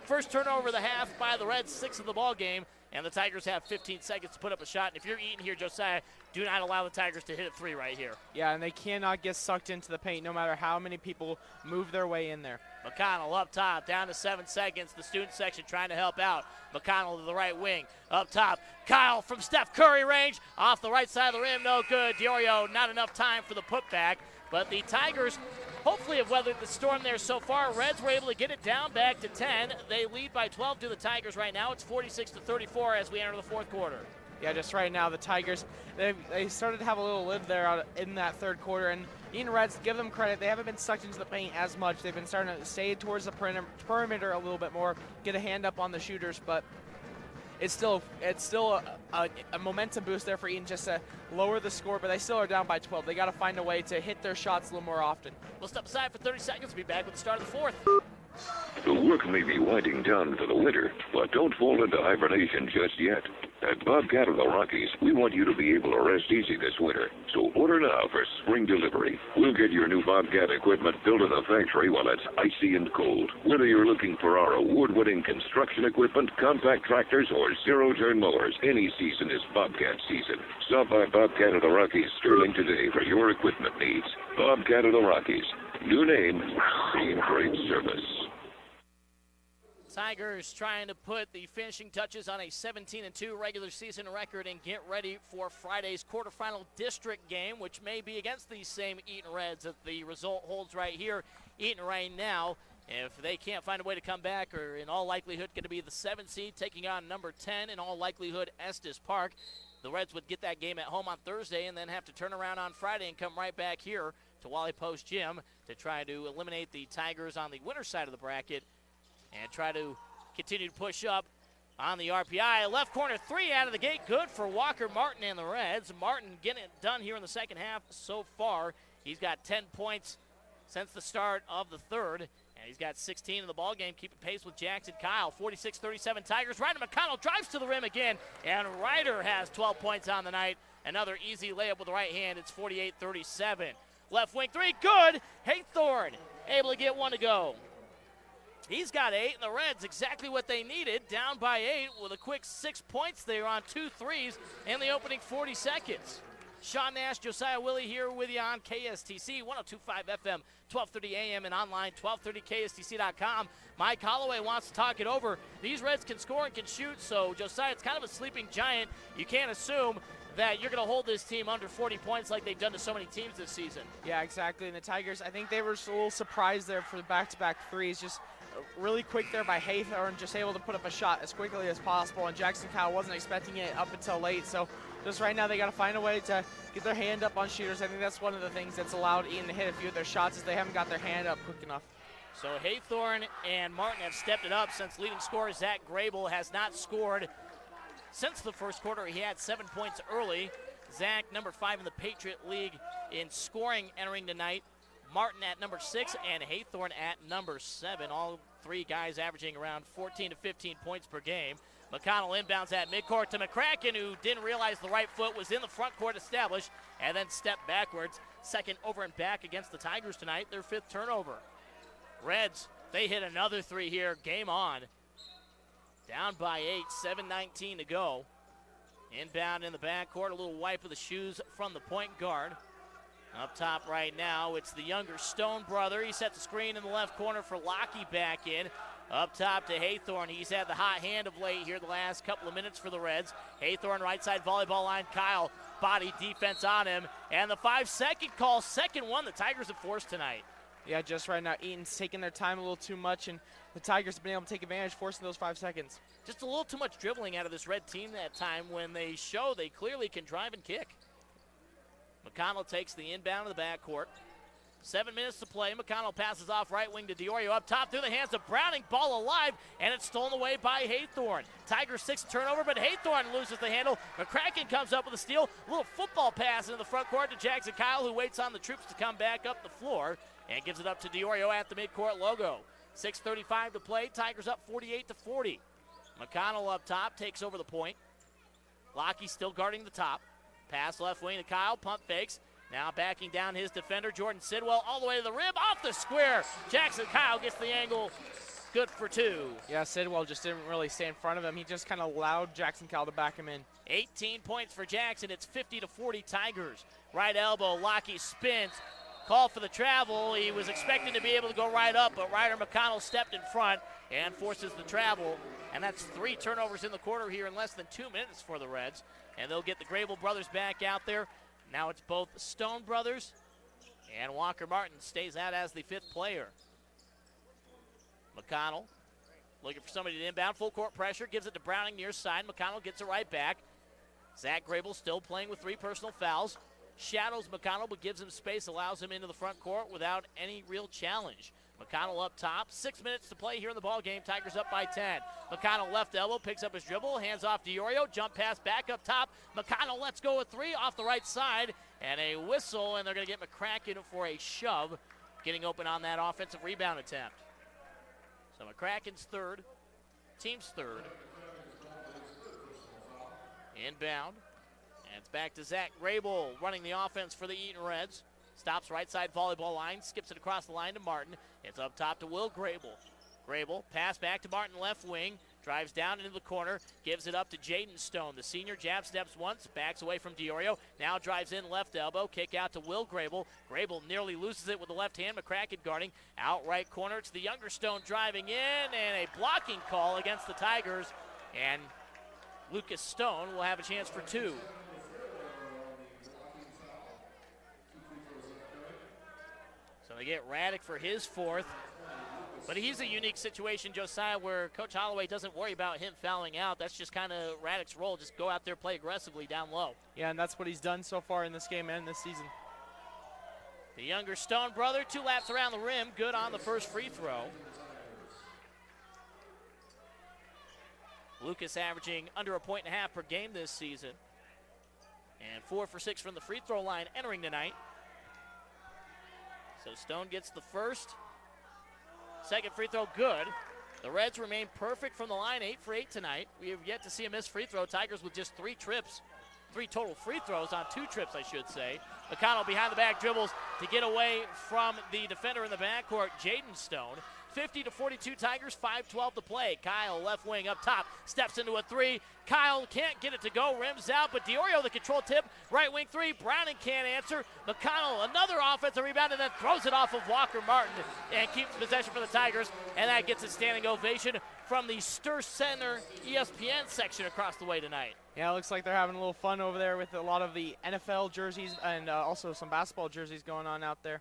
First turnover of the half by the Reds, 6th of the ball game. And the Tigers have 15 seconds to put up a shot. And if you're Eaton here, Josiah, do not allow the Tigers to hit a 3 right here. Yeah, and they cannot get sucked into the paint no matter how many people move their way in there. McConnell up top, down to 7 seconds. The student section trying to help out. McConnell to the right wing, up top. Kyle from Steph Curry range, off the right side of the rim, no good. Diorio, not enough time for the putback. But the Tigers hopefully have weathered the storm there so far. Reds were able to get it down back to 10. They lead by 12 to the Tigers right now. It's 46-34 as we enter the fourth quarter. Yeah, just right now, the Tigers, they started to have a little lid there in that third quarter, and Eaton Reds, give them credit, they haven't been sucked into the paint as much. They've been starting to stay towards the perimeter a little bit more, get a hand up on the shooters, but it's still a momentum boost there for Eaton just to lower the score, but they still are down by 12. They got to find a way to hit their shots a little more often. We'll step aside for 30 seconds. We'll be back with the start of the fourth. The work may be winding down for the winter, but don't fall into hibernation just yet. At Bobcat of the Rockies, we want you to be able to rest easy this winter. So order now for spring delivery. We'll get your new Bobcat equipment built in the factory while it's icy and cold. Whether you're looking for our award-winning construction equipment, compact tractors, or zero-turn mowers, any season is Bobcat season. Stop by Bobcat of the Rockies, Sterling, today for your equipment needs. Bobcat of the Rockies. New name, same great service. Tigers trying to put the finishing touches on a 17-2 regular season record and get ready for Friday's quarterfinal district game, which may be against these same Eaton Reds if the result holds right here. Eaton right now, if they can't find a way to come back, are in all likelihood going to be the 7th seed taking on number 10, in all likelihood Estes Park. The Reds would get that game at home on Thursday and then have to turn around on Friday and come right back here to Wally Post Gym to try to eliminate the Tigers on the winner's side of the bracket and try to continue to push up on the RPI. Left corner three out of the gate, good for Walker Martin and the Reds. Martin getting it done here in the second half so far. He's got 10 points since the start of the third, and he's got 16 in the ballgame, keeping pace with Jackson Kyle. 46-37 Tigers. Ryder McConnell drives to the rim again, and Ryder has 12 points on the night. Another easy layup with the right hand. It's 48-37. Left wing three, good. Haythorne able to get one to go. He's got 8, and the Reds exactly what they needed, down by 8 with a quick 6 points there on 2 threes in the opening 40 seconds. Sean Nash, Josiah Willie here with you on KSTC 102.5 FM, 1230 AM, and online 1230KSTC.com. Mike Holloway wants to talk it over. These Reds can score and can shoot, so Josiah, it's kind of a sleeping giant. You can't assume that you're going to hold this team under 40 points like they've done to so many teams this season. Yeah, exactly. And the Tigers, I think they were a little surprised there for the back-to-back threes. Just really quick there by Haythorne, just able to put up a shot as quickly as possible, and Jackson Kyle wasn't expecting it up until late. So just right now they got to find a way to get their hand up on shooters. I think that's one of the things that's allowed Eaton to hit a few of their shots is they haven't got their hand up quick enough. So Haythorne and Martin have stepped it up since leading scorer Zach Grable has not scored since the first quarter. He had 7 points early. Zach, number 5 in the Patriot League in scoring entering tonight. Martin at number 6 and Haythorne at number 7. All three guys averaging around 14 to 15 points per game. McConnell inbounds at midcourt to McCracken, who didn't realize the right foot was in the front court established and then stepped backwards. Second over and back against the Tigers tonight, their 5th turnover. Reds, they hit another three here. Game on. Down by 8, 7:19 to go. Inbound in the backcourt, a little wipe of the shoes from the point guard. Up top right now, it's the younger Stone brother. He sets the screen in the left corner for Lockie back in. Up top to Haythorne. He's had the hot hand of late here the last couple of minutes for the Reds. Haythorne right side volleyball line. Kyle, body defense on him. And the 5-second call, second one the Tigers have forced tonight. Yeah, just right now, Eaton's taking their time a little too much, and the Tigers have been able to take advantage, forcing those 5 seconds. Just a little too much dribbling out of this Red team that time when they show they clearly can drive and kick. McConnell takes the inbound of the backcourt. 7 minutes to play. McConnell passes off right wing to DiOrio. Up top through the hands of Browning. Ball alive, and it's stolen away by Haythorne. Tigers 6th turnover, but Haythorne loses the handle. McCracken comes up with a steal. A little football pass into the front court to Jackson Kyle, who waits on the troops to come back up the floor and gives it up to DiOrio at the midcourt logo. 6:35 to play. Tigers up 48-40. McConnell up top takes over the point. Lockie still guarding the top. Pass left wing to Kyle. Pump fakes. Now backing down his defender, Jordan Sidwell, all the way to the rim, off the square. Jackson Kyle gets the angle, good for 2. Yeah, Sidwell just didn't really stay in front of him. He just kind of allowed Jackson Kyle to back him in. 18 points for Jackson. It's 50-40 Tigers. Right elbow, Lockie spins. Call for the travel. He was expecting to be able to go right up, but Ryder McConnell stepped in front and forces the travel. And that's 3 turnovers in the quarter here in less than 2 minutes for the Reds. And they'll get the Grable brothers back out there. Now it's both Stone brothers, and Walker Martin stays out as the 5th player. McConnell looking for somebody to inbound. Full court pressure, gives it to Browning near side. McConnell gets it right back. Zach Grable still playing with 3 personal fouls. Shadows McConnell, but gives him space, allows him into the front court without any real challenge. McConnell up top, 6 minutes to play here in the ball game. Tigers up by 10. McConnell left elbow, picks up his dribble, hands off DiOrio, jump pass back up top. McConnell lets go with 3 off the right side, and a whistle, and they're going to get McCracken for a shove, getting open on that offensive rebound attempt. So McCracken's third, team's third. Inbound, and it's back to Zach Grable running the offense for the Eaton Reds. Stops right side volleyball line, skips it across the line to Martin. It's up top to Will Grable. Grable, pass back to Martin left wing, drives down into the corner, gives it up to Jaden Stone. The senior jab steps once, backs away from DiOrio, now drives in left elbow, kick out to Will Grable. Grable nearly loses it with the left hand, McCracken guarding. Out right corner to the younger Stone driving in, and a blocking call against the Tigers. And Lucas Stone will have a chance for 2. So they get Raddick for his 4th. But he's a unique situation, Josiah, where Coach Holloway doesn't worry about him fouling out. That's just kind of Raddick's role. Just go out there, play aggressively down low. Yeah, and that's what he's done so far in this game and this season. The younger Stone brother, 2 laps around the rim, good on the first free throw. Lucas averaging under 1.5 points per game this season. And 4 for 6 from the free throw line entering tonight. So Stone gets the first. Second free throw good. The Reds remain perfect from the line, 8 for 8 tonight. We have yet to see a missed free throw. Tigers with just 3 trips. 3 total free throws on 2 trips, I should say. McConnell behind the back dribbles to get away from the defender in the backcourt, Jaden Stone. 50-42 Tigers, 5:12 to play. Kyle left wing up top, steps into a 3. Kyle can't get it to go, rims out, but DiOrio the control tip, right wing 3. Browning can't answer. McConnell another offensive rebound and then throws it off of Walker Martin and keeps possession for the Tigers, and that gets a standing ovation from the Stir Center ESPN section across the way tonight. Yeah, it looks like they're having a little fun over there with a lot of the NFL jerseys and also some basketball jerseys going on out there.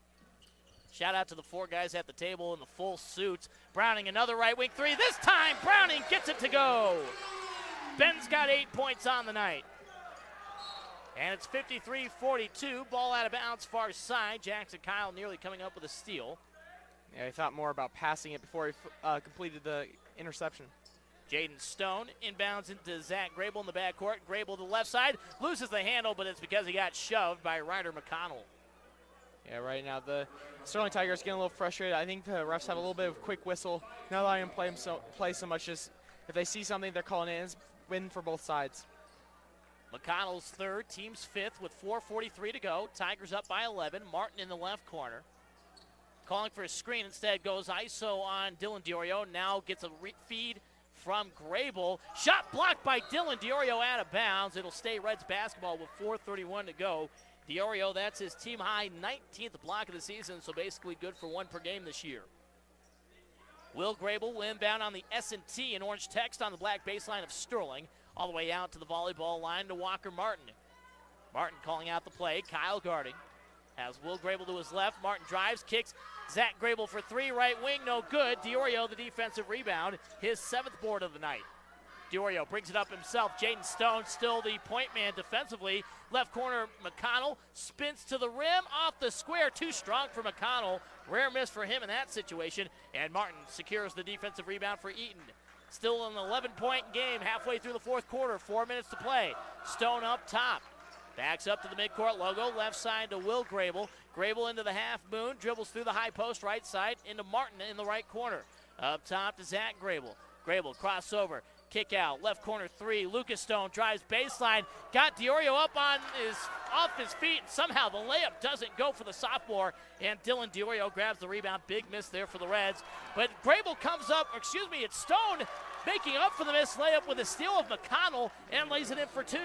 Shout out to the 4 guys at the table in the full suits. Browning another right wing 3. This time Browning gets it to go. Ben's got 8 points on the night. And it's 53-42. Ball out of bounds far side. Jackson Kyle nearly coming up with a steal. Yeah, he thought more about passing it before he completed the interception. Jaden Stone inbounds into Zach Grable in the backcourt. Grable to the left side. Loses the handle, but it's because he got shoved by Ryder McConnell. Yeah, right now the Sterling Tigers getting a little frustrated. I think the refs have a little bit of quick whistle. Not allowing him play so much. Just if they see something, they're calling it. It's win for both sides. McConnell's third, team's 5th with 4:43 to go. Tigers up by 11. Martin in the left corner. Calling for a screen instead goes ISO on Dylan DiOrio. Now gets a feed from Grable. Shot blocked by Dylan DiOrio out of bounds. It'll stay Reds basketball with 4:31 to go. DiOrio, that's his team high 19th block of the season, so basically good for 1 per game this year. Will Grable will inbound on the S&T in orange text on the black baseline of Sterling, all the way out to the volleyball line to Walker Martin. Martin calling out the play. Kyle guarding. Has Will Grable to his left. Martin drives, kicks. Zach Grable for 3, right wing, no good. DiOrio the defensive rebound, his 7th board of the night. DiOrio brings it up himself. Jaden Stone still the point man defensively. Left corner, McConnell spins to the rim, off the square. Too strong for McConnell. Rare miss for him in that situation. And Martin secures the defensive rebound for Eaton. Still an 11-point game halfway through the 4th quarter. 4 minutes to play. Stone up top. Backs up to the midcourt logo. Left side to Will Grable. Grable into the half moon. Dribbles through the high post right side into Martin in the right corner. Up top to Zach Grable. Grable crossover. Kick out, left corner 3. Lucas Stone drives baseline, got DiOrio up off his feet. Somehow the layup doesn't go for the sophomore, and Dylan DiOrio grabs the rebound. Big miss there for the Reds. But Grable comes up, it's Stone making up for the missed layup with a steal of McConnell and lays it in for 2.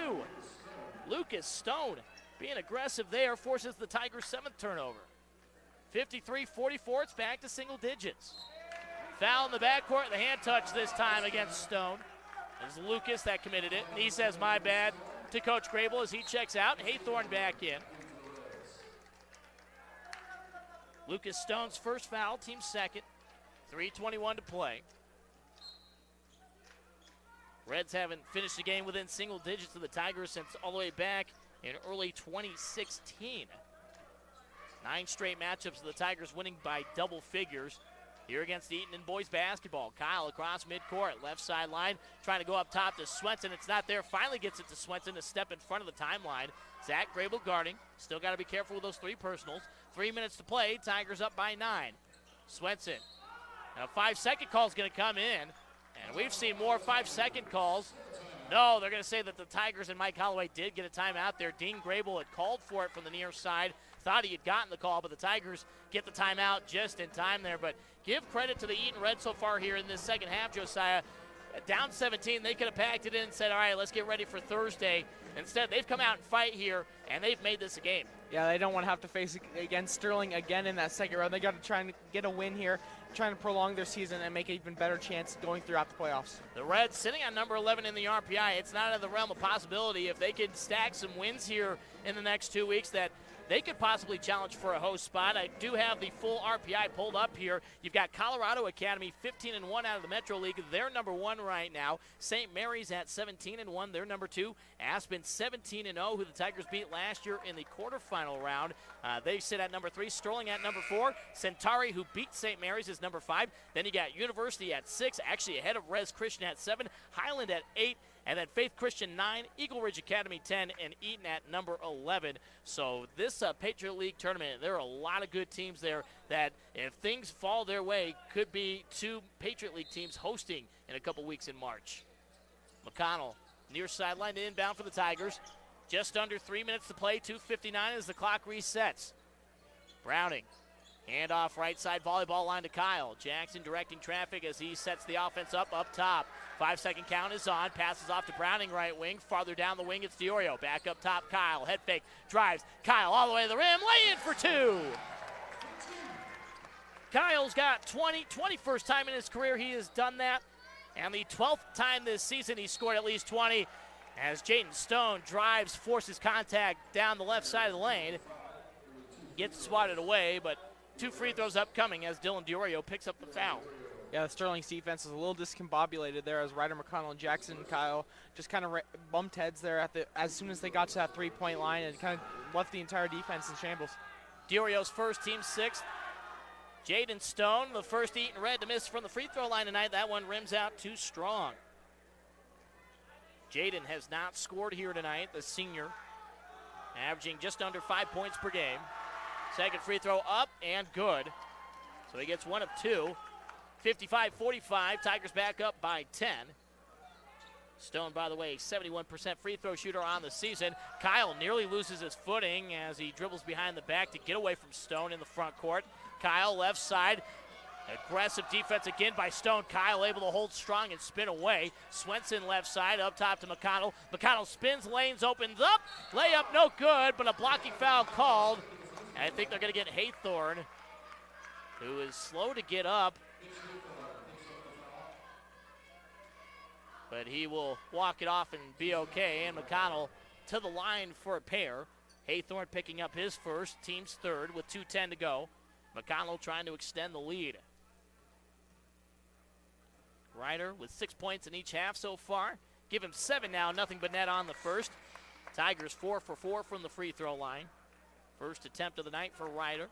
Lucas Stone being aggressive there forces the Tigers' 7th turnover. 53-44, it's back to single digits. Foul in the backcourt, the hand touch this time against Stone. It's Lucas that committed it, and he says, my bad, to Coach Grable as he checks out. Haythorne back in. Lucas Stone's first foul, team 2nd. 3:21 to play. Reds haven't finished a game within single digits of the Tigers since all the way back in early 2016. 9 straight matchups of the Tigers winning by double figures. Here against Eaton in boys basketball. Kyle across midcourt, left sideline, trying to go up top to Swenson. It's not there. Finally gets it to Swenson, a step in front of the timeline. Zach Grable guarding. Still got to be careful with those 3 personals. 3 minutes to play. Tigers up by 9. Swenson. And a 5-second call is going to come in. And we've seen more 5-second calls. No, they're going to say that the Tigers and Mike Holloway did get a timeout there. Dean Grable had called for it from the near side. Thought he had gotten the call, but the Tigers get the timeout just in time there. But give credit to the Eaton Reds so far here in this second half, Josiah. Down 17, they could have packed it in and said, all right, let's get ready for Thursday. Instead, they've come out and fight here, and they've made this a game. Yeah, they don't want to have to face against Sterling again in that second round. They got to try and get a win here, trying to prolong their season and make an even better chance going throughout the playoffs. The Reds sitting on number 11 in the RPI. It's not out of the realm of possibility if they could stack some wins here in the next 2 weeks that they could possibly challenge for a host spot. I do have the full RPI pulled up here. You've got Colorado Academy 15-1 out of the Metro League. They're number 1 right now. St. Mary's at 17-1. They're number 2. Aspen 17-0, who the Tigers beat last year in the quarterfinal round. They sit at number 3. Sterling at number 4. Centauri, who beat St. Mary's, is number 5. Then you got University at 6, actually ahead of Res Christian at 7. Highland at 8. And then Faith Christian 9, Eagle Ridge Academy 10, and Eaton at number 11. So this Patriot League tournament, there are a lot of good teams there that, if things fall their way, could be 2 Patriot League teams hosting in a couple weeks in March. McConnell, near sideline to inbound for the Tigers. Just under 3 minutes to play, 2:59 as the clock resets. Browning, handoff right side volleyball line to Kyle. Jackson directing traffic as he sets the offense up top. 5-second count is on. Passes off to Browning right wing. Farther down the wing, it's Diorio. Back up top, Kyle. Head fake. Drives. Kyle all the way to the rim. Lay in for 2. Kyle's got 21st time in his career he has done that. And the 12th time this season he scored at least 20. As Jaden Stone drives, forces contact down the left side of the lane. Gets swatted away, but 2 free throws upcoming as Dylan Diorio picks up the foul. Yeah, the Sterling's defense is a little discombobulated there as Ryder McConnell and Jackson and Kyle just kind of bumped heads there as soon as they got to that 3-point line and kind of left the entire defense in shambles. Diorio's first, team 6th. Jaden Stone, the first Eaton Red to miss from the free throw line tonight. That one rims out too strong. Jaden has not scored here tonight, the senior, averaging just under 5 points per game. Second free throw up and good. So he gets 1 of 2. 55-45, Tigers back up by 10. Stone, by the way, 71% free throw shooter on the season. Kyle nearly loses his footing as he dribbles behind the back to get away from Stone in the front court. Kyle left side. Aggressive defense again by Stone. Kyle able to hold strong and spin away. Swenson left side up top to McConnell. McConnell spins, lanes, opens up. Layup no good, but a blocking foul called. And I think they're going to get Haythorne, who is slow to get up. But he will walk it off and be okay. And McConnell to the line for a pair. Haythorne picking up his first, team's 3rd with 2:10 to go. McConnell trying to extend the lead. Ryder with 6 points in each half so far. Give him 7 now, nothing but net on the first. Tigers 4 for 4 from the free throw line. First attempt of the night for Ryder,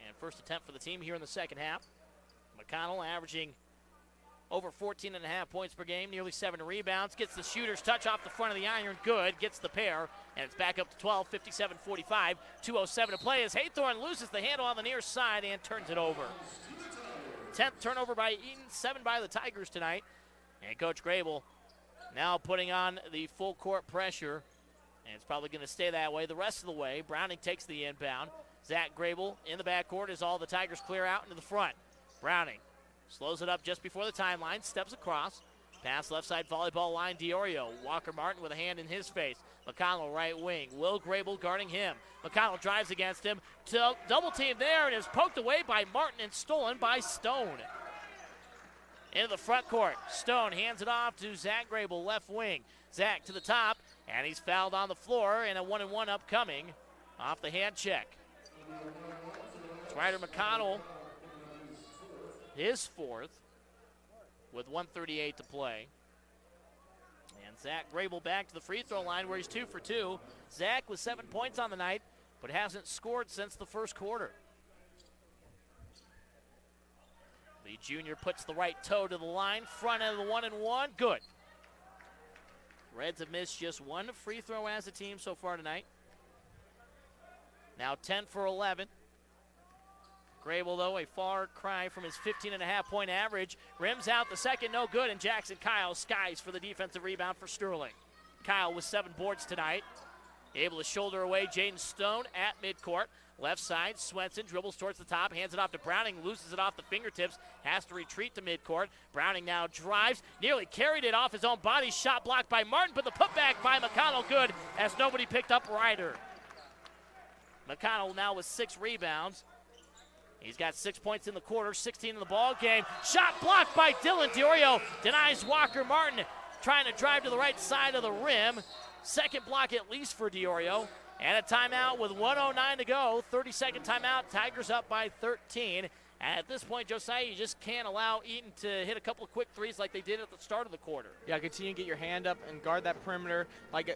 and first attempt for the team here in the second half. McConnell averaging over 14.5 points per game, nearly 7 rebounds. Gets the shooter's touch off the front of the iron. Good. Gets the pair. And it's back up to 12, 57-45. 2:07 to play as Haythorne loses the handle on the near side and turns it over. 10th turnover by Eaton, 7 by the Tigers tonight. And Coach Grable now putting on the full court pressure. And it's probably going to stay that way the rest of the way. Browning takes the inbound. Zach Grable in the backcourt as all the Tigers clear out into the front. Browning slows it up just before the timeline, steps across. Pass left side volleyball line, Diorio. Walker Martin with a hand in his face. McConnell right wing. Will Grable guarding him. McConnell drives against him. Double team there and is poked away by Martin and stolen by Stone. Into the front court. Stone hands it off to Zach Grable, left wing. Zach to the top, and he's fouled on the floor, and a 1-and-1 upcoming off the hand check. It's Ryder McConnell, his 4th, with 1:38 to play. And Zach Grable back to the free throw line where he's 2 for 2. Zach with 7 points on the night, but hasn't scored since the first quarter. The junior puts the right toe to the line, front of the 1-and-1, good. Reds have missed just 1 free throw as a team so far tonight. Now 10 for 11. Grable, though, a far cry from his 15.5-point average. Rims out the second, no good, and Jackson Kyle skies for the defensive rebound for Sterling. Kyle with 7 boards tonight. Able to shoulder away Jaden Stone at midcourt. Left side, Swenson dribbles towards the top, hands it off to Browning, loses it off the fingertips, has to retreat to midcourt. Browning now drives, nearly carried it off his own body, shot blocked by Martin, but the putback by McConnell good as nobody picked up Ryder. McConnell now with 6 rebounds. He's got 6 points in the quarter, 16 in the ball game. Shot blocked by Dylan Diorio, denies Walker Martin, trying to drive to the right side of the rim. Second block at least for Diorio. And a timeout with 1:09 to go. 30-second timeout. Tigers up by 13. And at this point, Josiah, you just can't allow Eaton to hit a couple of quick threes like they did at the start of the quarter. Yeah, continue to get your hand up and guard that perimeter like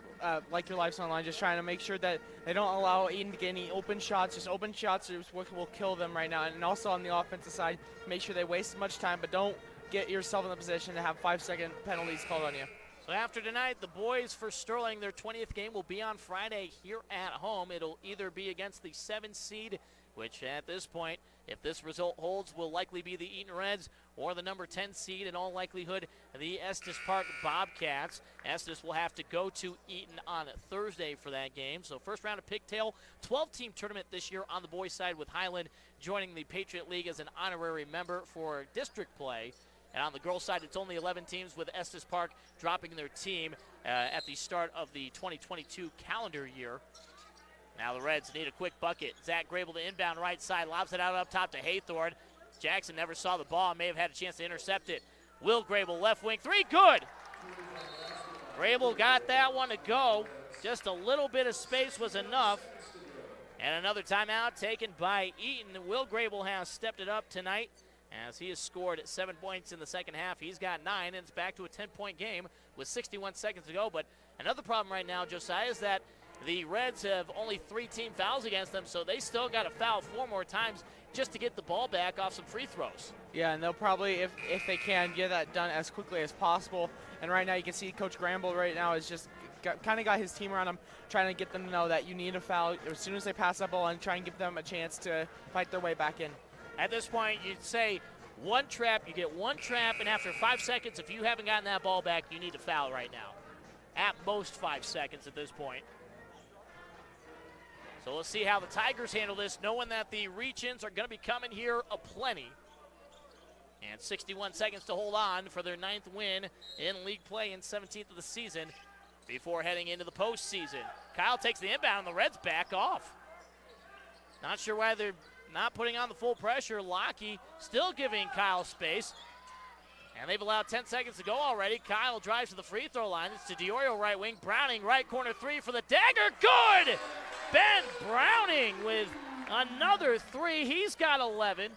your life's on the line. Just trying to make sure that they don't allow Eaton to get any open shots. Just open shots is what will kill them right now. And also on the offensive side, make sure they waste as much time, but don't get yourself in the position to have 5-second penalties called on you. So after tonight, the boys for Sterling, their 20th game will be on Friday here at home. It'll either be against the 7 seed, which at this point, if this result holds, will likely be the Eaton Reds, or the number 10 seed, in all likelihood, the Estes Park Bobcats. Estes will have to go to Eaton on Thursday for that game. So first round of Pigtail, 12-team tournament this year on the boys' side, with Highland joining the Patriot League as an honorary member for district play. And on the girls' side, it's only 11 teams, with Estes Park dropping their team at the start of the 2022 calendar year. Now the Reds need a quick bucket. Zach Grable to inbound right side, lobs it out up top to Haythorne. Jackson never saw the ball, may have had a chance to intercept it. Will Grable, left wing, 3, good! Grable got that one to go. Just a little bit of space was enough. And another timeout taken by Eaton. Will Grable has stepped it up tonight, as he has scored 7 points in the second half. He's got 9, and it's back to a 10-point game with 61 seconds to go. But another problem right now, Josiah, is that the Reds have only 3 team fouls against them, so they still got to foul 4 more times just to get the ball back off some free throws. Yeah, and they'll probably, if they can, get that done as quickly as possible. And right now you can see Coach Gramble right now is just kind of got his team around him, trying to get them to know that you need a foul as soon as they pass that ball and try and give them a chance to fight their way back in. At this point, you'd say one trap, you get one trap, and after 5 seconds, if you haven't gotten that ball back, you need to foul right now. At most 5 seconds at this point. So let's see how the Tigers handle this, knowing that the reach-ins are going to be coming here aplenty. And 61 seconds to hold on for their 9th win in league play and 17th of the season before heading into the postseason. Kyle takes the inbound, and the Reds back off. Not sure why they're not putting on the full pressure. Lockie still giving Kyle space. And they've allowed 10 seconds to go already. Kyle drives to the free throw line. It's to Diorio right wing. Browning right corner 3 for the dagger. Good! Ben Browning with another 3. He's got 11.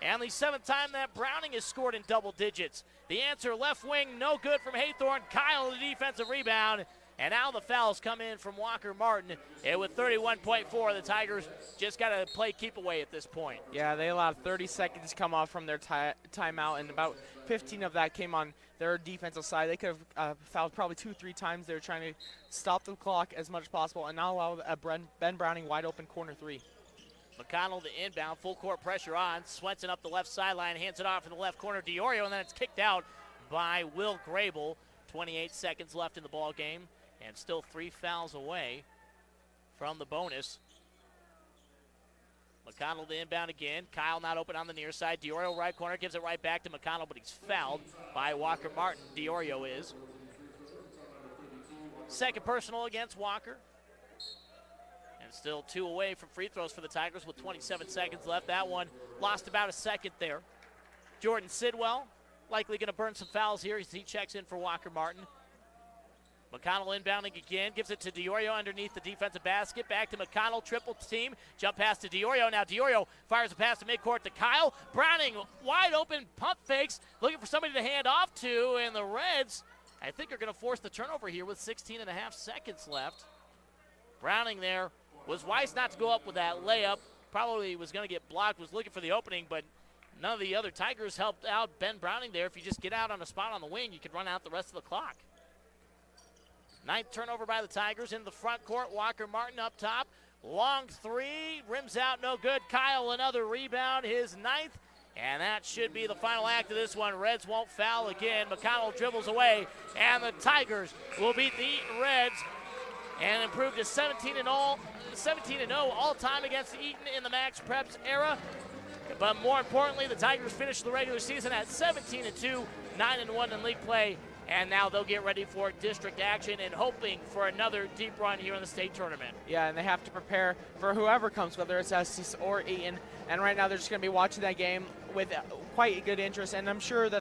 And the 7th time that Browning has scored in double digits. The answer, left wing, no good from Haythorne. Kyle, the defensive rebound. And now the fouls come in from Walker Martin. And with 31.4, the Tigers just got to play keep away at this point. Yeah, they allowed 30 seconds to come off from their timeout, and about 15 of that came on their defensive side. They could have fouled probably 2-3 times. They were trying to stop the clock as much as possible and not allow Ben Browning wide open corner 3. McConnell to inbound, full court pressure on. Swenson up the left sideline, hands it off in the left corner. Diorio, and then it's kicked out by Will Grable. 28 seconds left in the ball game. And still 3 fouls away from the bonus. McConnell to inbound again. Kyle not open on the near side. Diorio right corner, gives it right back to McConnell, but he's fouled by Walker Martin. Diorio is. Second personal against Walker. And still 2 away from free throws for the Tigers with 27 seconds left. That one lost about a second there. Jordan Sidwell likely going to burn some fouls here as he checks in for Walker Martin. McConnell inbounding again, gives it to Diorio underneath the defensive basket. Back to McConnell, triple team. Jump pass to Diorio. Now Diorio fires a pass to midcourt to Kyle. Browning wide open, pump fakes, looking for somebody to hand off to, and the Reds I think are going to force the turnover here with 16 and a half seconds left. Browning there was wise not to go up with that layup. Probably was going to get blocked, was looking for the opening, but none of the other Tigers helped out Ben Browning there. If you just get out on a spot on the wing, you could run out the rest of the clock. 9th turnover by the Tigers in the front court. Walker Martin up top. Long three, rims out, no good. Kyle, another rebound, his 9th. And that should be the final act of this one. Reds won't foul again. McConnell dribbles away, and the Tigers will beat the Eaton Reds and improve to 17-0 all time against the Eaton in the Max Preps era. But more importantly, the Tigers finish the regular season at 17-2, 9-1 in league play. And now they'll get ready for district action and hoping for another deep run here in the state tournament. Yeah, and they have to prepare for whoever comes, whether it's Estes or Eaton. And right now they're just going to be watching that game with quite good interest, and I'm sure that